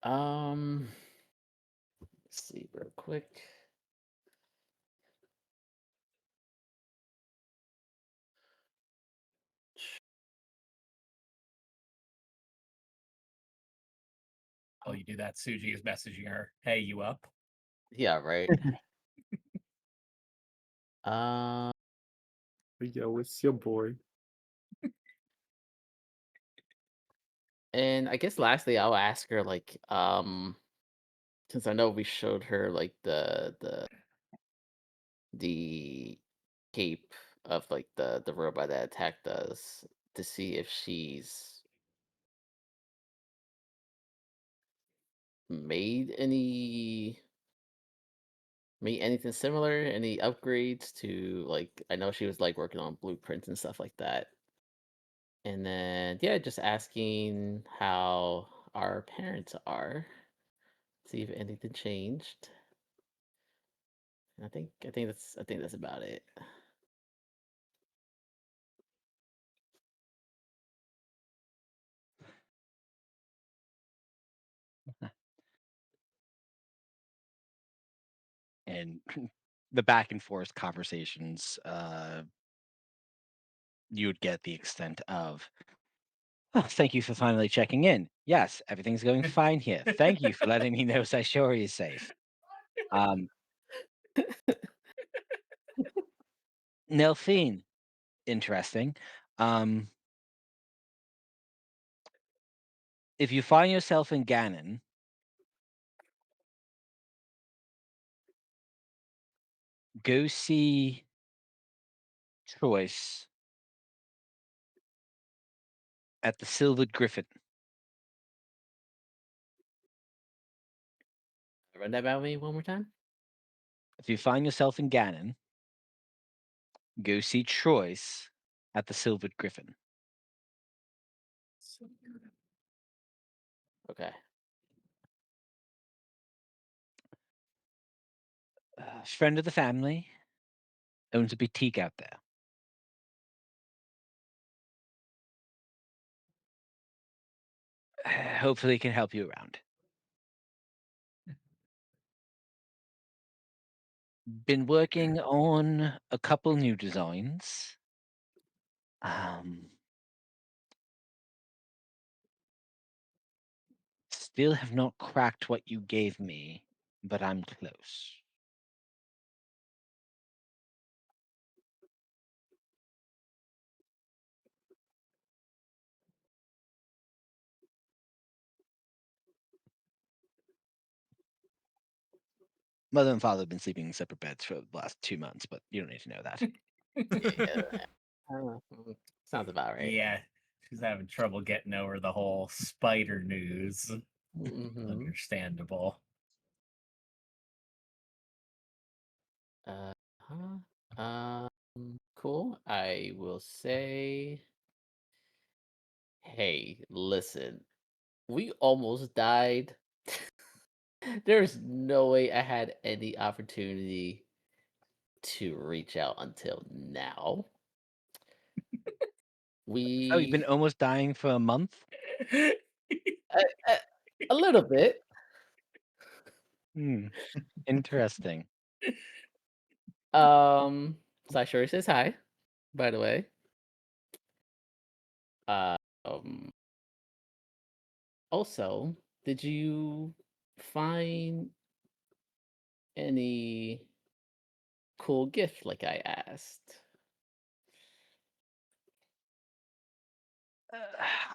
Um, let's see real quick. Oh, you do that. Suji is messaging her. Hey, you up? Yeah, right. Um, Yo, it's your boy. and I guess lastly, I'll ask her like, since I know we showed her like the cape of like the robot that attacked us to see if she's made any made anything similar, any upgrades to like I know she was like working on blueprints and stuff like that. And then yeah, just asking how our parents are, see if anything changed. I think that's about it. And the back and forth conversations, you would get the extent of, "Oh, thank you for finally checking in. Yes, everything's going fine here. Thank you for letting me know Saishori is safe." Um, Nelphine, interesting. Um, if you find yourself in Ganon, go see Choice at the Silvered Griffin. Run that by me one more time. If you find yourself in Ganon, go see Choice at the Silvered Griffin. Okay. Friend of the family, owns a boutique out there. Hopefully, can help you around. Been working on a couple new designs. Um, Still have not cracked what you gave me, but I'm close. Mother and father have been sleeping in separate beds for the last 2 months, but you don't need to know that. Yeah. Sounds about right. Yeah, she's having trouble getting over the whole spider news. Hmm. Understandable. Huh. Cool. I will say, hey, listen, we almost died. There's no way I had any opportunity to reach out until now. Oh, you've been We almost dying for a month? a, a, a little bit. Hmm, interesting. Sure says hi, by the way. Um, Also, did you find any cool gift like I asked?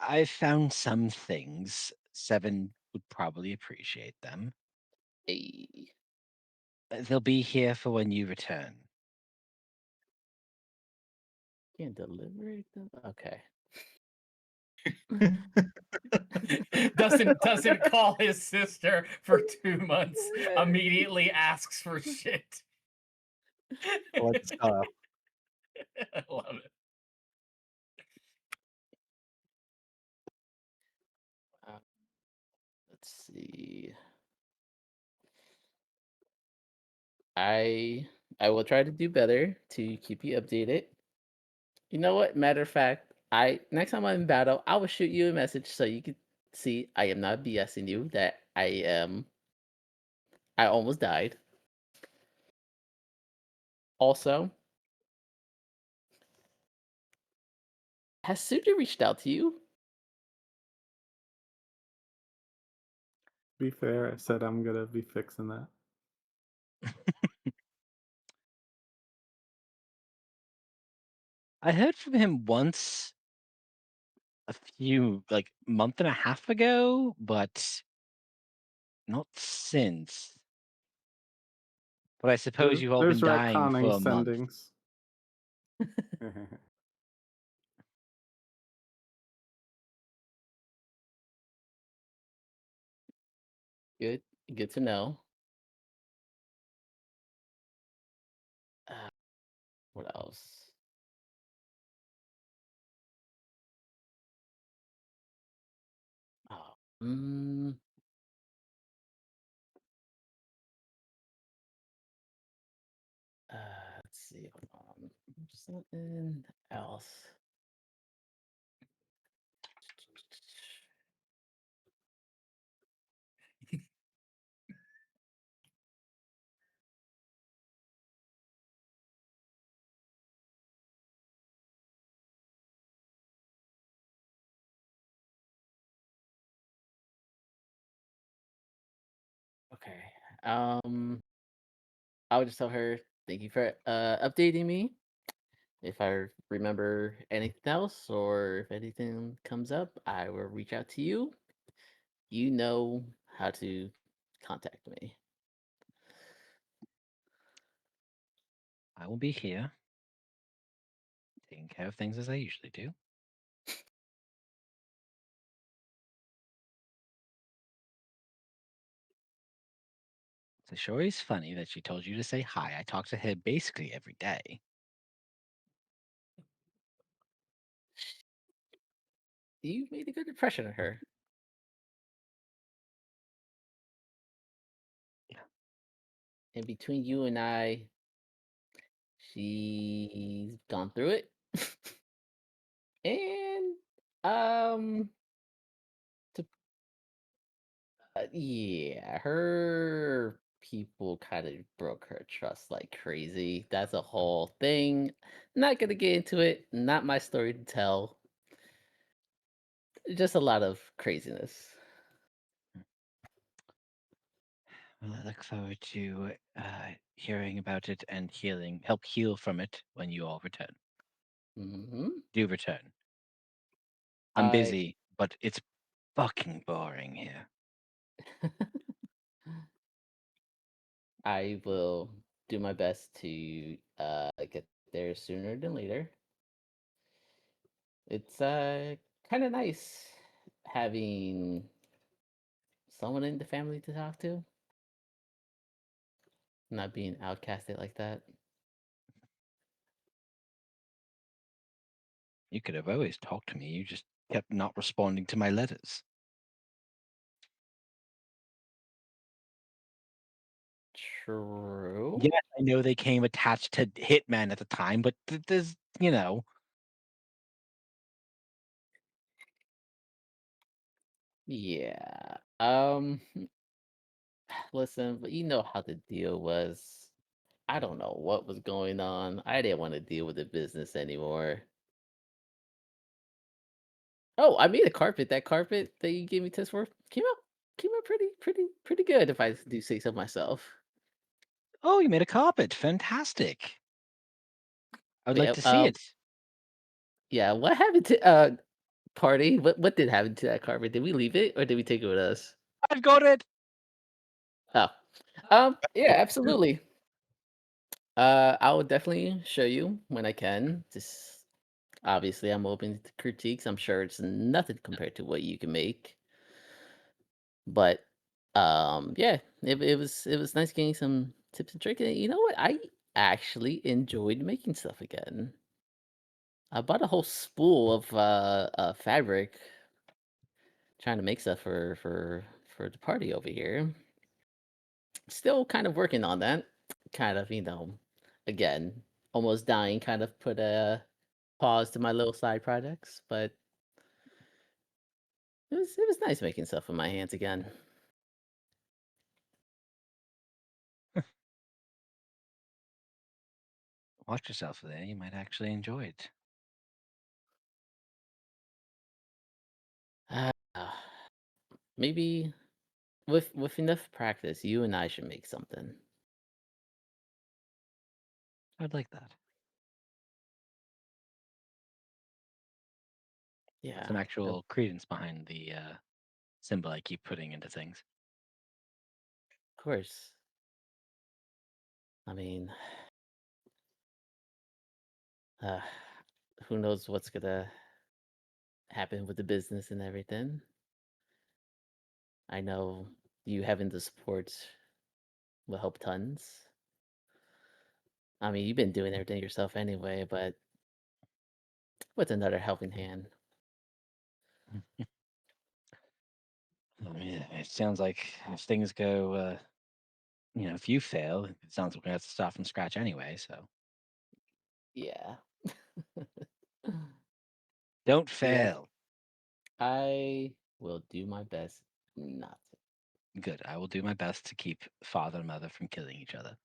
I found some things. Seven would probably appreciate them. A They'll be here for when you return. Can't deliver them. Okay. Doesn't call his sister for 2 months. Immediately asks for shit. Let's I love it. Uh, let's see. I I will try to do better to keep you updated. You know what? Matter of fact, I next time I'm in battle, I will shoot you a message so you can see I am not BSing you that I almost died. Also, has Suja reached out to you? Be fair, I said I'm gonna be fixing that. I heard from him once a few like month and a half ago, but not since. But I suppose you've all been There's dying retconning for a month. sendings. Good. Good to know. Uh, what else? Oh, let's see. Hold on. Something else. Okay. I would just tell her thank you for updating me. If I remember anything else or if anything comes up, I will reach out to you. You know how to contact me. I will be here, taking care of things as I usually do. So sure is funny that she told you to say hi. I talk to her basically every day. You made a good impression of her. And between you and I, she's gone through it. And to yeah, her people kind of broke her trust like crazy. That's a whole thing. Not gonna get into it. Not my story to tell. Just a lot of craziness. Well, I look forward to hearing about it and help heal from it when you all return. Hmm Do return. I'm I busy, but it's fucking boring here. I will do my best to get there sooner than later. It's kind of nice having someone in the family to talk to, not being outcasted like that. You could have always talked to me. You just kept not responding to my letters. True. Yes, I know they came attached to Hitman at the time, but there's, Yeah. Listen, but you know how the deal was. I don't know what was going on. I didn't want to deal with the business anymore. Oh, I made a carpet. That carpet that you gave me tips for came out pretty good if I do say so myself. oh, you made a carpet. Fantastic. I would Wait, like to see it. yeah, what happened to party? What did happen to that carpet? Did we leave it or did we take it with us? I've got it. Oh. Yeah, absolutely. I will definitely show you when I can. Just obviously I'm open to critiques. I'm sure it's nothing compared to what you can make. But yeah, it was nice getting some tips and tricks. And you know what? I actually enjoyed making stuff again. I bought a whole spool of fabric trying to make stuff for the party over here. Still kind of working on that. Kind of, again, almost dying, kind of put a pause to my little side projects, but it was nice making stuff with my hands again. Watch yourself there. You might actually enjoy it. Uh, maybe with enough practice, you and I should make something. I'd like that. Yeah, Some of actual credence behind the symbol I keep putting into things. course. I mean, uh, who knows what's gonna happen with the business and everything. I know you having the support will help tons. I mean, you've been doing everything yourself anyway, but with another helping hand. I mean, it sounds like if things go, if you fail, it sounds like we have to start from scratch anyway. So Yeah. don't Yeah. fail. I will do my best not to. Good. I will do my best to keep father and mother from killing each other.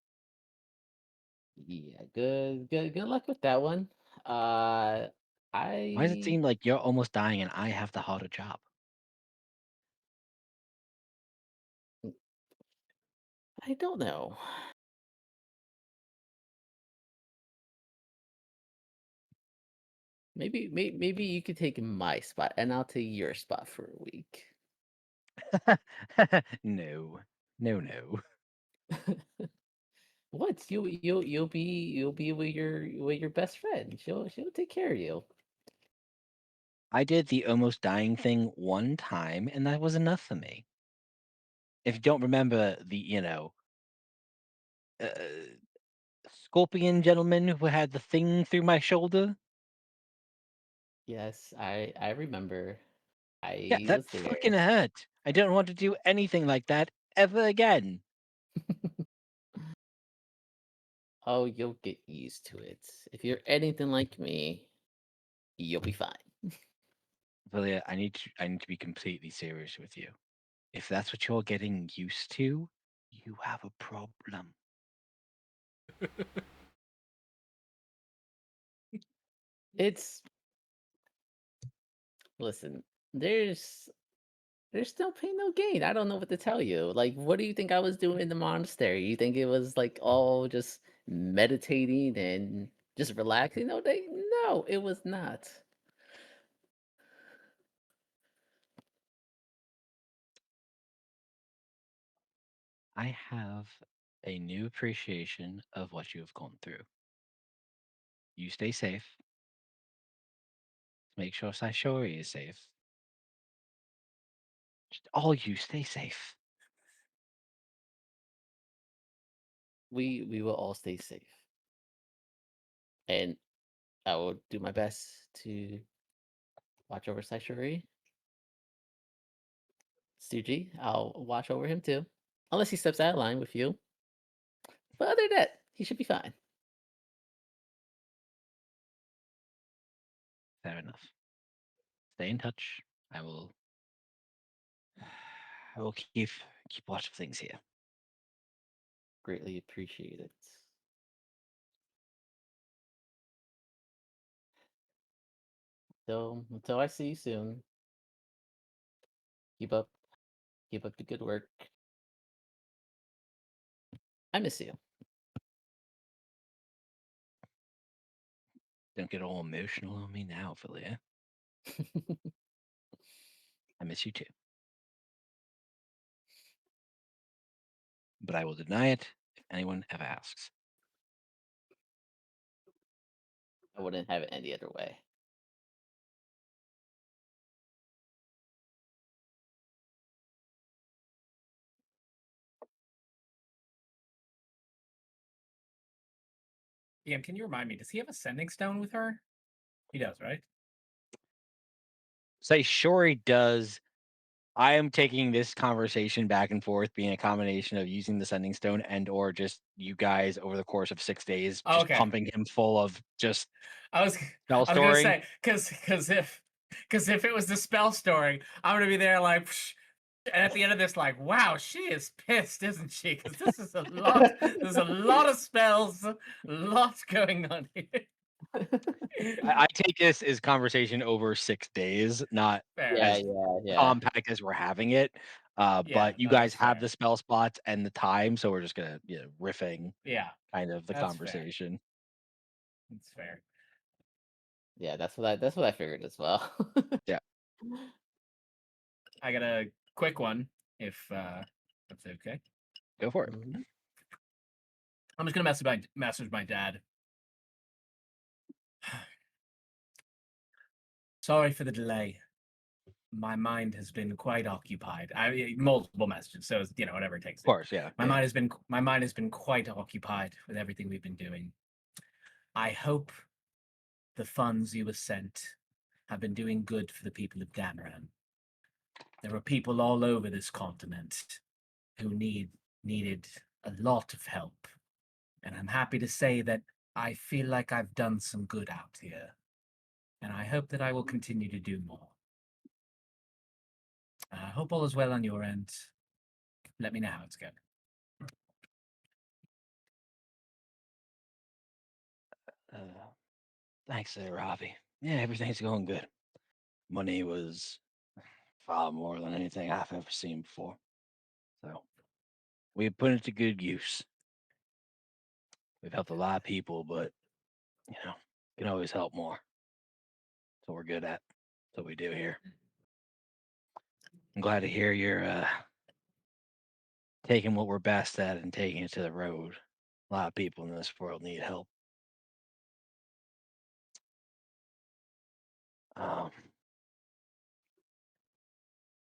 Yeah, good luck with that one. Uh Why does it I seem like you're almost dying and I have the harder job? I don't know. Maybe you could take my spot and I'll take your spot for a week. No, no, no. What? You'll be with your best friend. She'll take care of you. I did the almost dying thing one time, and that was enough for me. If you don't remember the, uh, scorpion gentleman who had the thing through my shoulder, Yes, I remember. yeah, I that was fucking there. hurt. I don't want to do anything like that ever again. Oh, you'll get used to it. If you're anything like me, you'll be fine. Lilia, I need to be completely serious with you. If that's what you're getting used to, you have a problem. It's Listen, there's no pain, no gain. I don't know what to tell you. Like, what do you think I was doing in the monastery? You think it was like all just meditating and just relaxing? No, it was not. I have a new appreciation of what you have gone through. You stay safe. Make sure Saishori is safe. Just all you stay safe. We will all stay safe, and I will do my best to watch over Saishuri. Suji, I'll watch over him too, unless he steps out of line with you. But other than that, he should be fine. Fair enough. Stay in touch. I will. I will keep watch of things here. Greatly appreciate it. So until I see you soon, keep up the good work. I miss you. Don't get all emotional on me now, Philia. I miss you too. But I will deny it if anyone ever asks. I wouldn't have it any other way. Ian, can you remind me? Does he have a sending stone with her? He does, right? Say sure he does. I am taking this conversation back and forth being a combination of using the sending stone and or just you guys over the course of 6 days Oh, just okay. pumping him full of just I was spell I was gonna storing. say because if it was the spell storing, I'm gonna be there like, psh, and at the end of this, like, wow, she is pissed, isn't she? Because this is a lot. There's a lot of spells, a lot going on here. I take this as conversation over 6 days, not Fair. Yeah, as yeah. compact as we're having it. Yeah, But you no, guys that's have fair. the spell spots and the time, so we're just gonna riffing Yeah, kind of the that's fair. conversation. That's fair. Yeah, that's what I figured as well. Yeah. I got a quick one, if that's okay. Go for it. Mhm. I'm just gonna message my dad. Sorry for the delay. My mind has been quite occupied. Multiple messages, so it's, whatever it takes. Of course, yeah. My mind has been quite occupied with everything we've been doing. I hope the funds you were sent have been doing good for the people of Damaran. There are people all over this continent who needed a lot of help, and I'm happy to say that I feel like I've done some good out here, and I hope that I will continue to do more. I hope all is well on your end. Let me know how it's going. Thanks there, Ravi. Yeah, everything's going good. Money was far more than anything I've ever seen before. So we put it to good use. We've helped a lot of people, but can always help more. That's what we're good at. That's what we do here. I'm glad to hear you're taking what we're best at and taking it to the road. A lot of people in this world need help. Um,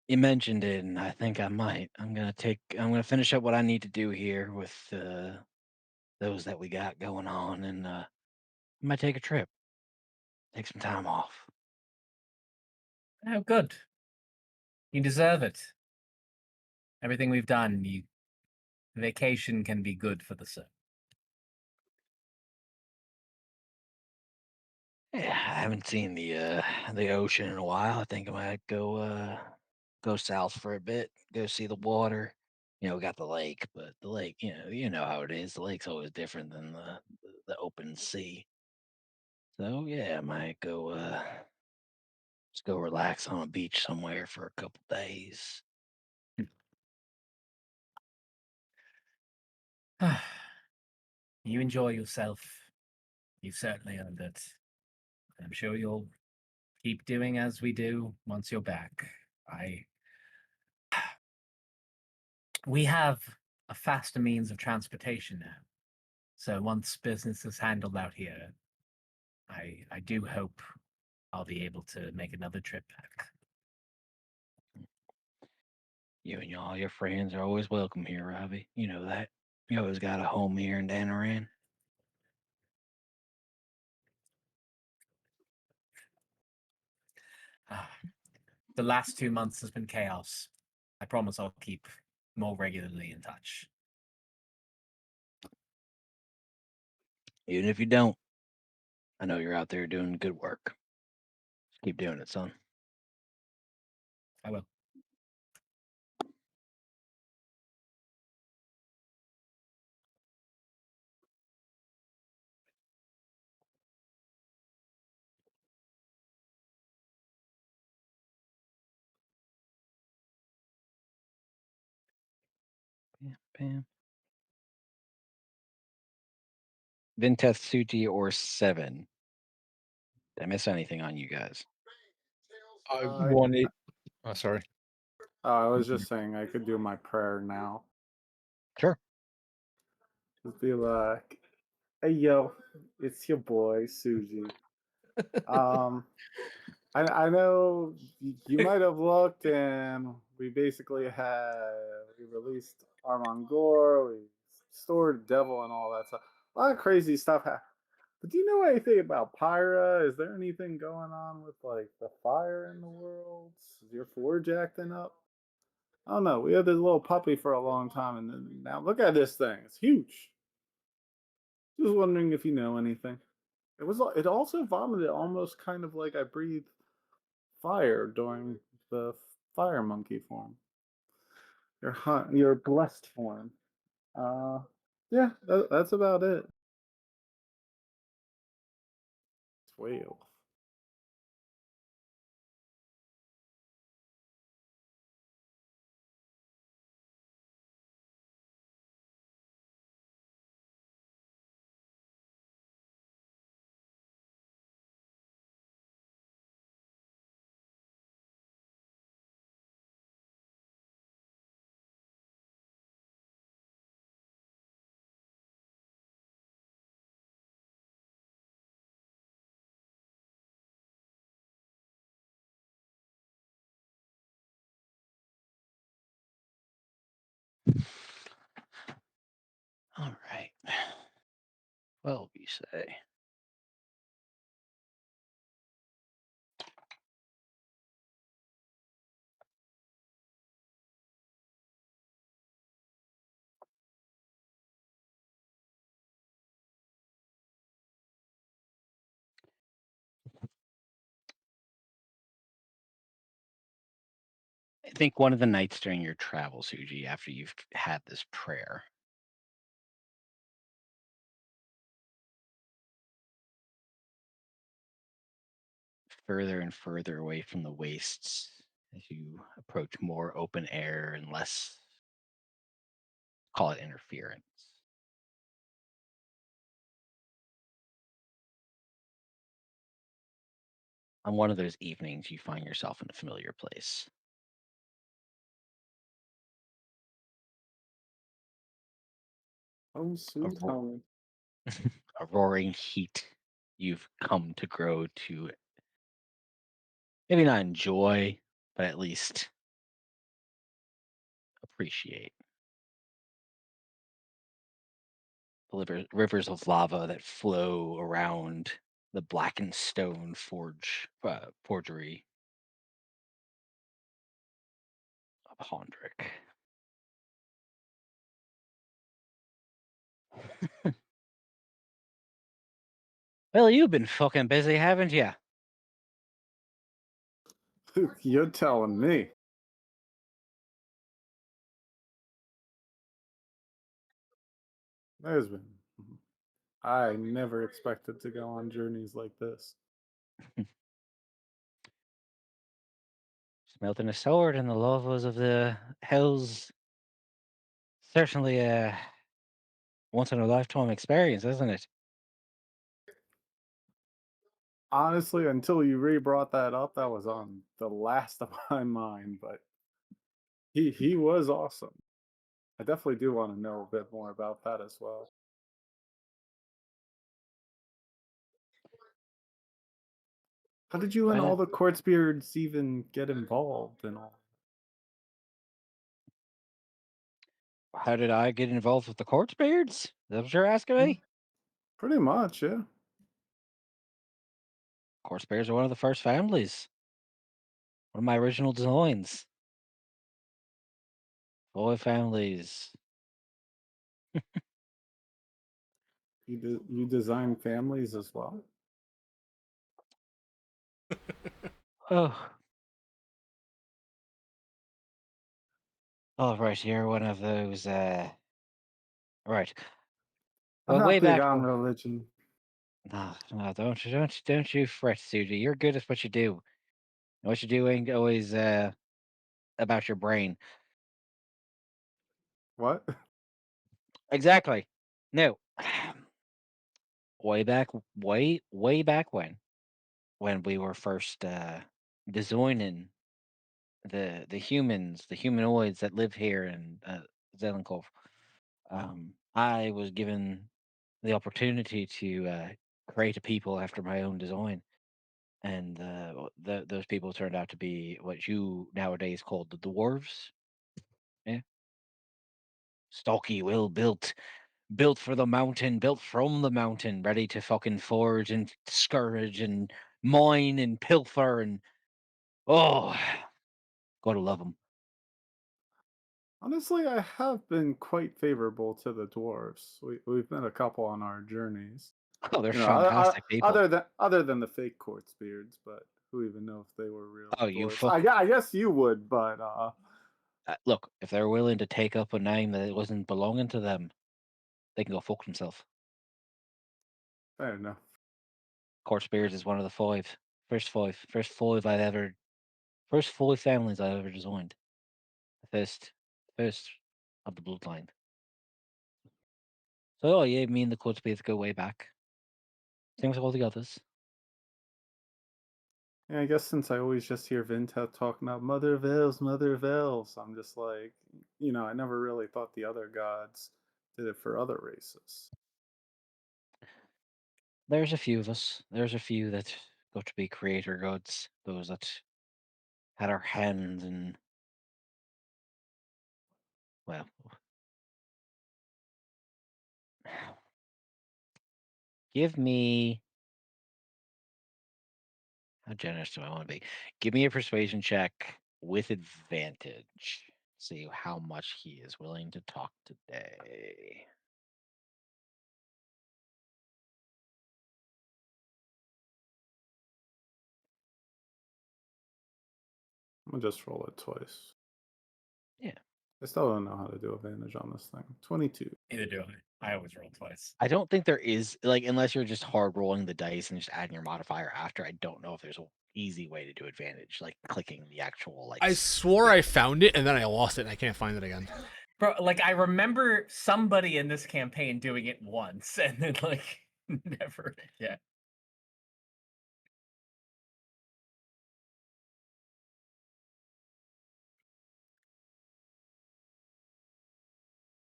you mentioned it, and I think I might. I'm gonna finish up what I need to do here with those that we got going on, and I might take a trip, take some time off. Oh, good. You deserve it. Everything we've done, vacation can be good for the soul. Yeah, I haven't seen the ocean in a while. I think I might go south for a bit, go see the water. We got the lake, but the lake, you know how it is. The lake's always different than the open sea. So yeah, I might go just go relax on a beach somewhere for a couple days. You enjoy yourself. You certainly earned it. I'm sure you'll keep doing as we do once you're back. We have a faster means of transportation now. So once business is handled out here, I do hope I'll be able to make another trip back. You and all your friends are always welcome here, Robbie. You know that. You always got a home here in Danaran. The last 2 months has been chaos. I promise I'll keep more regularly in touch. Even if you don't, I know you're out there doing good work. Keep doing it, son. I will. Bam, bam. Vinteth, Suti, or 7. Did I miss anything on you guys? I Uh, want it. Oh, sorry. I was just saying I could do my prayer now. Sure. Just be like, "Hey yo, it's your boy Suji. Um, I know you might have looked, and we basically we released Armand Gore, we stored Devil, and all that stuff. A lot of crazy stuff happened. But do you know anything about Pyra? Is there anything going on with like the fire in the world? Is your forge acting up? I don't know. We had this little puppy for a long time, and then now look at this thing. It's huge. Just wondering if you know anything. It also vomited almost kind of like I breathed fire during the fire monkey form. Your blessed form. Uh, yeah, that's about it. It's way off. All right. 12, you say? I think one of the nights during your travels, Suji, after you've had this prayer, further and further away from the wastes as you approach more open air and less, call it interference. On one of those evenings, you find yourself in a familiar place. Oh, A, sweet ro- home. a roaring heat you've come to grow to maybe not enjoy, but at least appreciate. The rivers of lava that flow around the blackened stone forgery of Hondrick. Well, you've been fucking busy, haven't you? You're telling me. There's been. I never expected to go on journeys like this. Smelting a sword in the lavas of the hills. Certainly a once in a lifetime experience, isn't it? Honestly, until you re-brought that up, that was on the last of my mind. But he was awesome. I definitely do want to know a bit more about that as well. How did you and Why all not? the court spirits even get involved and all? How did I get involved with the corpse beards? Is that what you're asking Hmm, me? pretty much, yeah. Corpse beards are one of the first families. One of my original designs. 5 families. You design families as well? Oh, all right. You're one of those. Right. I'm Well, way not big back. on religion. No, no, don't you fret, Suji. You're good at what you do. And what you do ain't always about your brain. What? Exactly. No. Way back, way back when we were first designing the humans, the humanoids that live here in Zelenkov, I was given the opportunity to create a people after my own design, and those people turned out to be what you nowadays call the dwarves. Yeah, stocky, well built, built for the mountain, built from the mountain, ready to fucking forge and scourge and mine and pilfer and oh, gotta love them. Honestly, I have been quite favorable to the dwarves. We've met a couple on our journeys. Oh, they're You know, o- fantastic people. other than the fake quartz beards, but who even know if they were real Oh, you dwarves? fuck. I guess you would, but Look, if they're willing to take up a name that wasn't belonging to them, they can go fuck themselves. fair enough. Court Spears is one of the first five families I've ever designed. The first of the bloodline. So, oh yeah, me and the Court Spears go way back. Same with all the others. Yeah, I guess since I always just hear Vintet talking about Mother of Elves, I'm just like, I never really thought the other gods did it for other races. There's a few of us. There's a few that got to be creator gods. Those that had our hands in, well, give me. How generous do I want to be? Give me a persuasion check with advantage. See how much he is willing to talk today. I'm gonna just roll it twice. Yeah. I still don't know how to do advantage on this thing. 22. Neither do I. I always roll twice. I don't think there is like unless you're just hard rolling the dice and just adding your modifier after. I don't know if there's an easy way to do advantage, like clicking the actual like. I swore I found it and then I lost it and I can't find it again. Bro, like I remember somebody in this campaign doing it once and then like never again.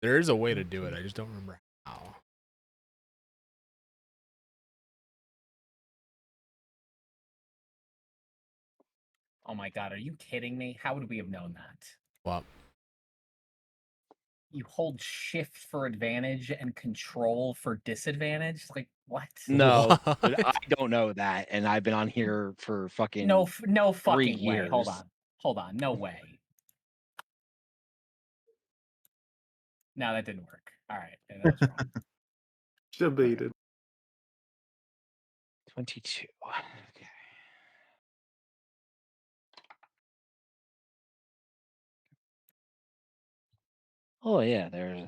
There is a way to do it. I just don't remember how. Oh my god, are you kidding me? How would we have known that? Well, You hold shift for advantage and control for disadvantage? Like what? No, but I what? don't know that, and I've been on here for fucking No 3 fucking way. years. Hold on. No way. No, that didn't work. All right, yeah, that was wrong. Debated. 22. Okay. Oh yeah, there's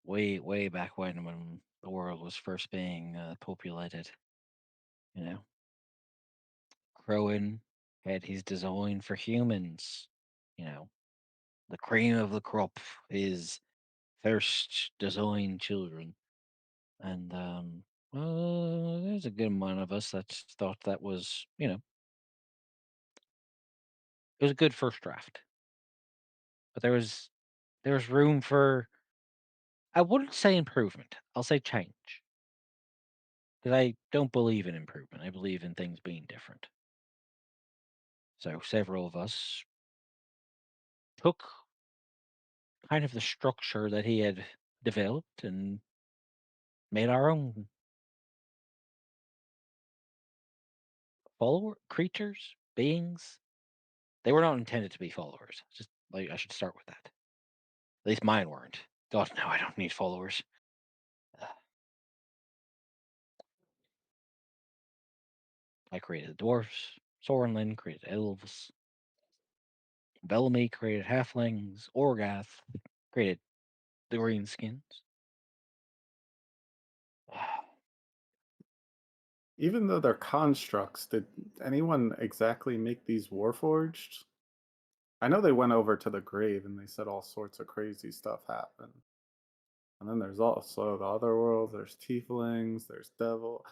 way back when the world was first being populated. You know, Crowan had his design for humans. You know, the cream of the crop, his first design children, and well, there's a good amount of us that thought that was, it was a good first draft, but there was room for, I wouldn't say improvement. I'll say change. Because I don't believe in improvement. I believe in things being different. So several of us took kind of the structure that he had developed and made our own follower creatures, beings. They were not intended to be followers. Just like I should start with that. At least mine weren't. God, no, I don't need followers. I created the dwarfs. Sorenlin created elves. Bellamy created halflings. Orgath created the greenskins. Even though they're constructs, did anyone exactly make these warforged? I know they went over to the grave and they said all sorts of crazy stuff happened. And then there's also the other worlds, there's tieflings, there's devil.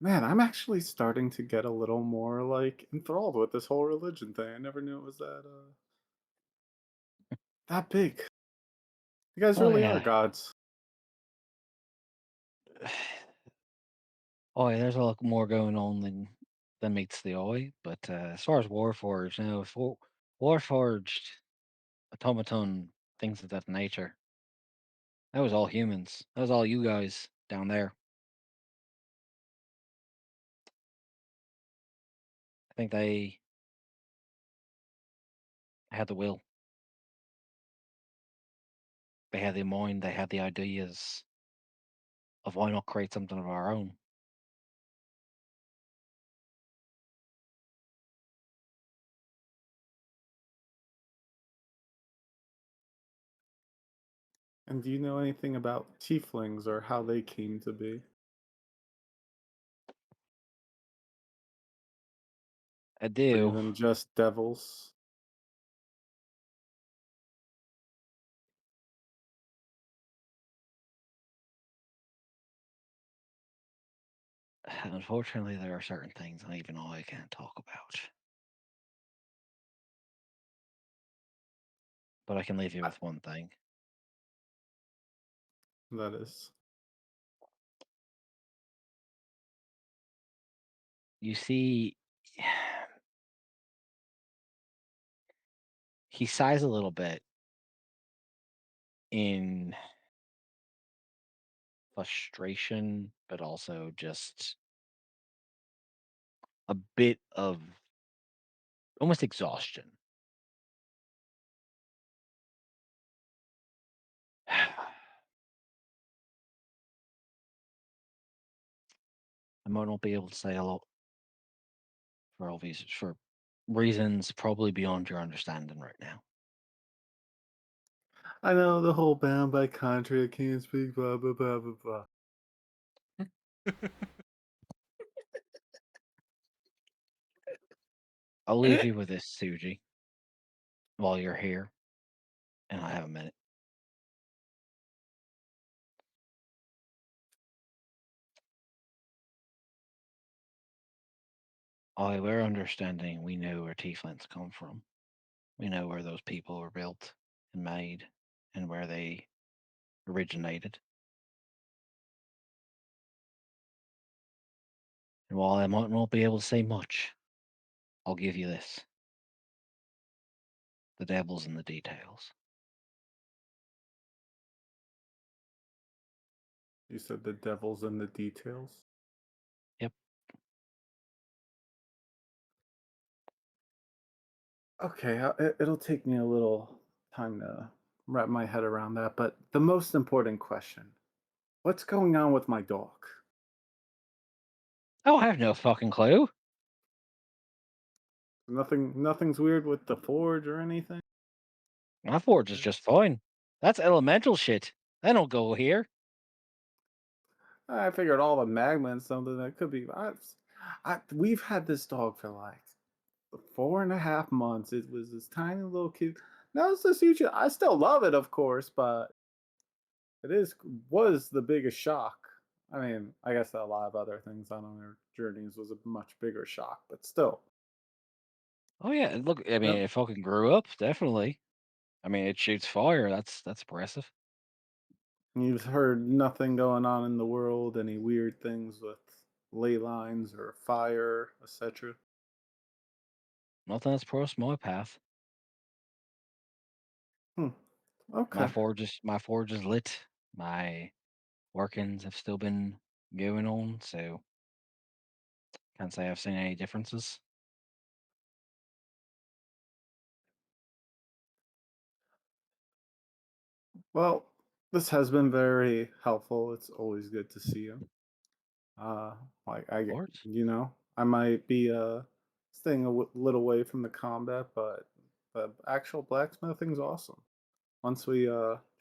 Man, I'm actually starting to get a little more like enthralled with this whole religion thing. I never knew it was that big. You guys Oh really are yeah. gods. Oh yeah, there's a lot more going on than meets the eye. But as far as Warforged, Warforged, automaton, things of that nature. That was all humans. That was all you guys down there. I think they had the will. They had the mind. They had the ideas of why not create something of our own. And do you know anything about tieflings or how they came to be? I Or do. even just devils? Unfortunately, there are certain things that even I can't talk about. But I can leave you I- with one thing. That is. You see, he sighs a little bit in frustration, but also just a bit of almost exhaustion. I might not be able to say a lot for reasons probably beyond your understanding right now. I know the whole bound by contract, can't speak, blah, blah, blah, blah, blah. I'll leave you with this, Suji, while you're here, and I have a minute. We're understanding we know where tieflings come from. We know where those people were built and made and where they originated. And while I might not be able to say much, I'll give you this. The devil's in the details. You said the devil's in the details? Yep. Okay, it'll take me a little time to wrap my head around that, but the most important question, what's going on with my dog? Oh, I have no fucking clue. Nothing's weird with the forge or anything? My forge is just fine. That's elemental shit. That don't go here. I figured all the magma and something that could be. We've had this dog for like 4.5 months. It was this tiny little kid. Now it's this huge. I still love it, of course, but was the biggest shock. I mean, I guess a lot of other things on our journeys was a much bigger shock, but still. Oh yeah, look, I mean, Yep. it fucking grew up, definitely. I mean, it shoots fire. That's impressive. You've heard nothing going on in the world, any weird things with ley lines or fire, etc. Nothing that's crossed my path. Hmm. My Okay. forge is lit. My workings have still been going on, so can't say I've seen any differences. Well, this has been very helpful. It's always good to see you. Like Of course. I might be staying little away from the combat, but the actual blacksmithing's awesome. Once we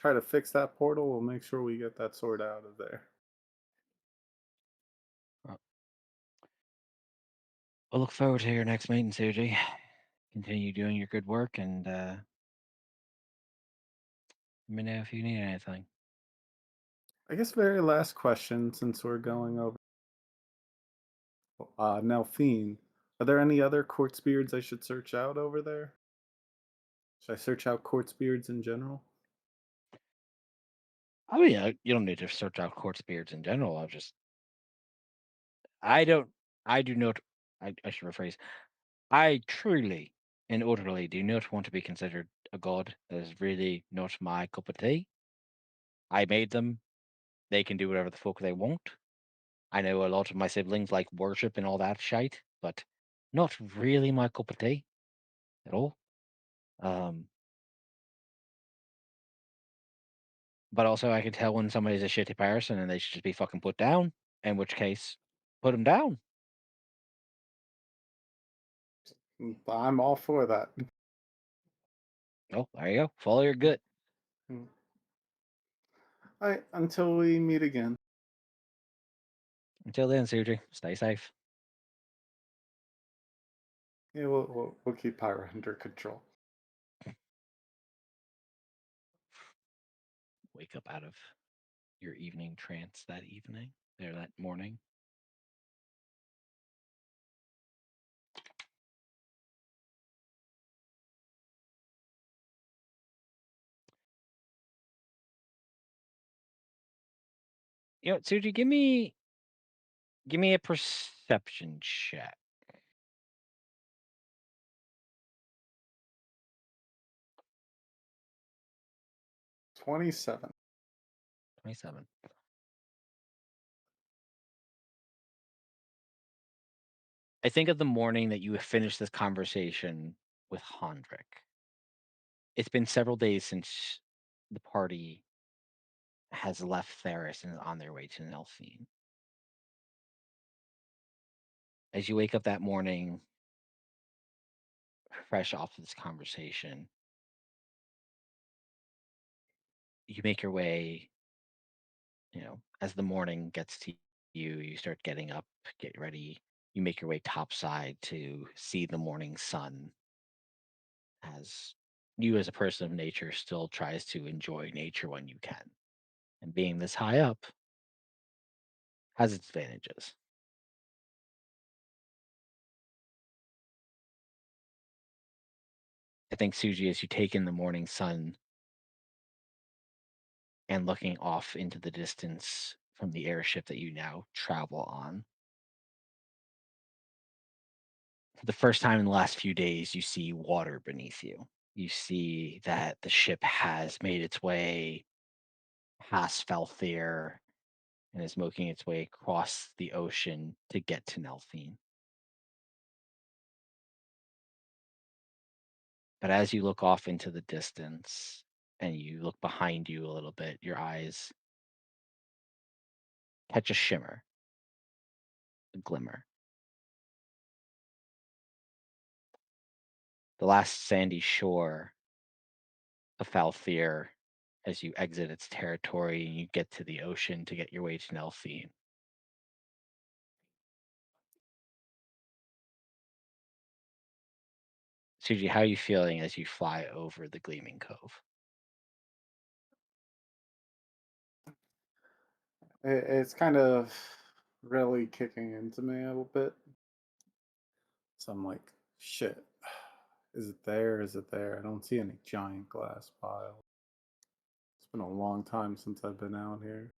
try to fix that portal, we'll make sure we get that sword out of there. Uh, We'll look forward to your next meeting, Suji. Continue doing your good work, and let me know if you need anything. I guess very last question, since we're going over Nelphine. Are there any other quartz beards I should search out over there? Should I search out quartz beards in general? I mean, you don't need to search out quartz beards in general. I don't, I do not, I should rephrase. I truly and utterly do not want to be considered a god. That is really not my cup of tea. I made them. They can do whatever the fuck they want. I know a lot of my siblings like worship and all that shite, but not really my cup of tea at all. Um, but also, I can tell when somebody's a shitty person and they should just be fucking put down. In which case, put them down. I'm all for that. Oh, there you go. Follow your gut. Mm. All right, until we meet again. Until then, Suji, stay safe. Yeah, we'll keep Pyra under control. Wake up out of your evening trance that evening, or that morning. You know, Suji, give me a perception check. 27. 27. I think of the morning that you finished this conversation with Hondrik. It's been several days since the party has left Theris and is on their way to Nelphine. As you wake up that morning, fresh off of this conversation, you make your way, as the morning gets to you, you start getting up, get ready. You make your way topside to see the morning sun as you, as a person of nature, still tries to enjoy nature when you can. And being this high up has its advantages. I think, Suji, as you take in the morning sun and looking off into the distance from the airship that you now travel on, for the first time in the last few days, you see water beneath you. You see that the ship has made its way past Falthier and is making its way across the ocean to get to Nelphine. But as you look off into the distance and you look behind you a little bit, your eyes catch a shimmer, a glimmer. The last sandy shore of Falthier as you exit its territory and you get to the ocean to get your way to Nelphine. Suji, how are you feeling as you fly over the Gleaming Cove? It's kind of really kicking into me a little bit. So I'm like, shit. Is it there? Is it there? I don't see any giant glass piles. It's been a long time since I've been out here.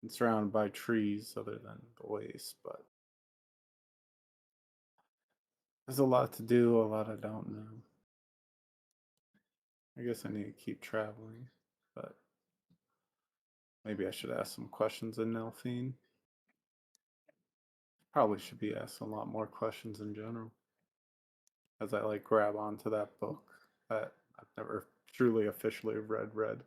I'm surrounded by trees other than the waste, but there's a lot to do, a lot I don't know. I guess I need to keep traveling, but maybe I should ask some questions in Nelphine. Probably should be asking a lot more questions in general. As I like grab onto that book that I've never truly officially read.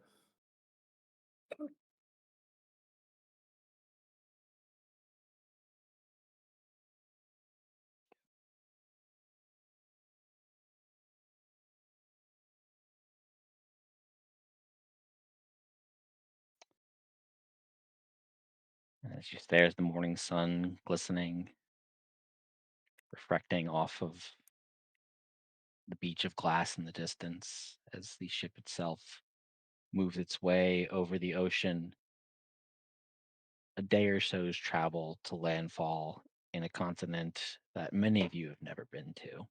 As you stare at the morning sun glistening, reflecting off of the beach of glass in the distance as the ship itself moves its way over the ocean, a day or so's travel to landfall in a continent that many of you have never been to.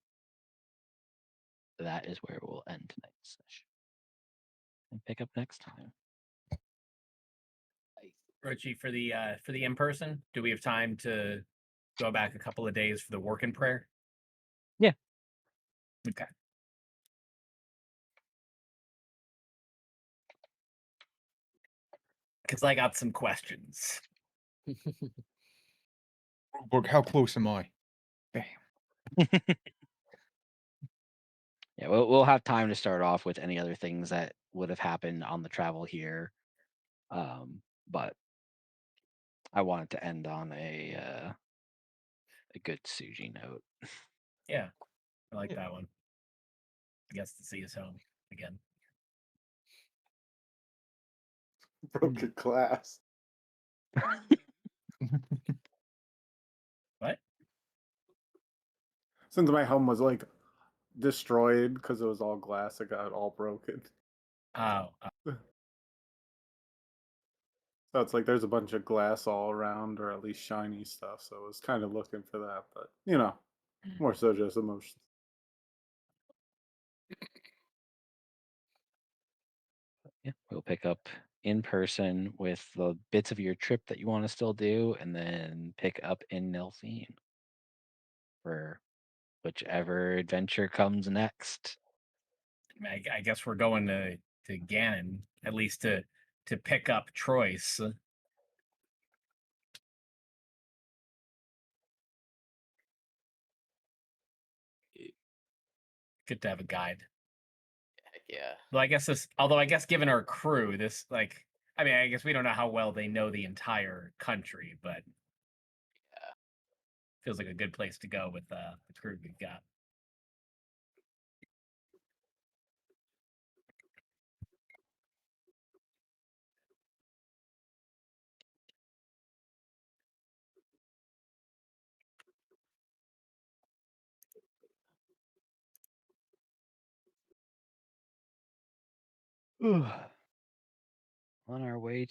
That is where we'll end tonight's session and pick up next time. Richie, for the in person, do we have time to go back a couple of days for the work and prayer? Yeah. Okay. Because I got some questions. Brooke, how close am I? Bam. Yeah, we'll have time to start off with any other things that would have happened on the travel here. But I wanted to end on a good Suji note. Yeah, I like Yeah. that one. I guess to see his home again. Broken glass. What? Since my home was like destroyed because it was all glass, it got all broken. Oh, So it's like there's a bunch of glass all around, or at least shiny stuff. So I was kind of looking for that, but more so just emotions. Yeah, we'll pick up in person with the bits of your trip that you want to still do, and then pick up in Nelfine for whichever adventure comes next. I guess we're going to Ganon, at least to pick up Troyes. Good to have a guide. Heck yeah. Well, I guess although I guess given our crew, I mean, I guess we don't know how well they know the entire country, but feels like a good place to go with the crew we've got. On our way to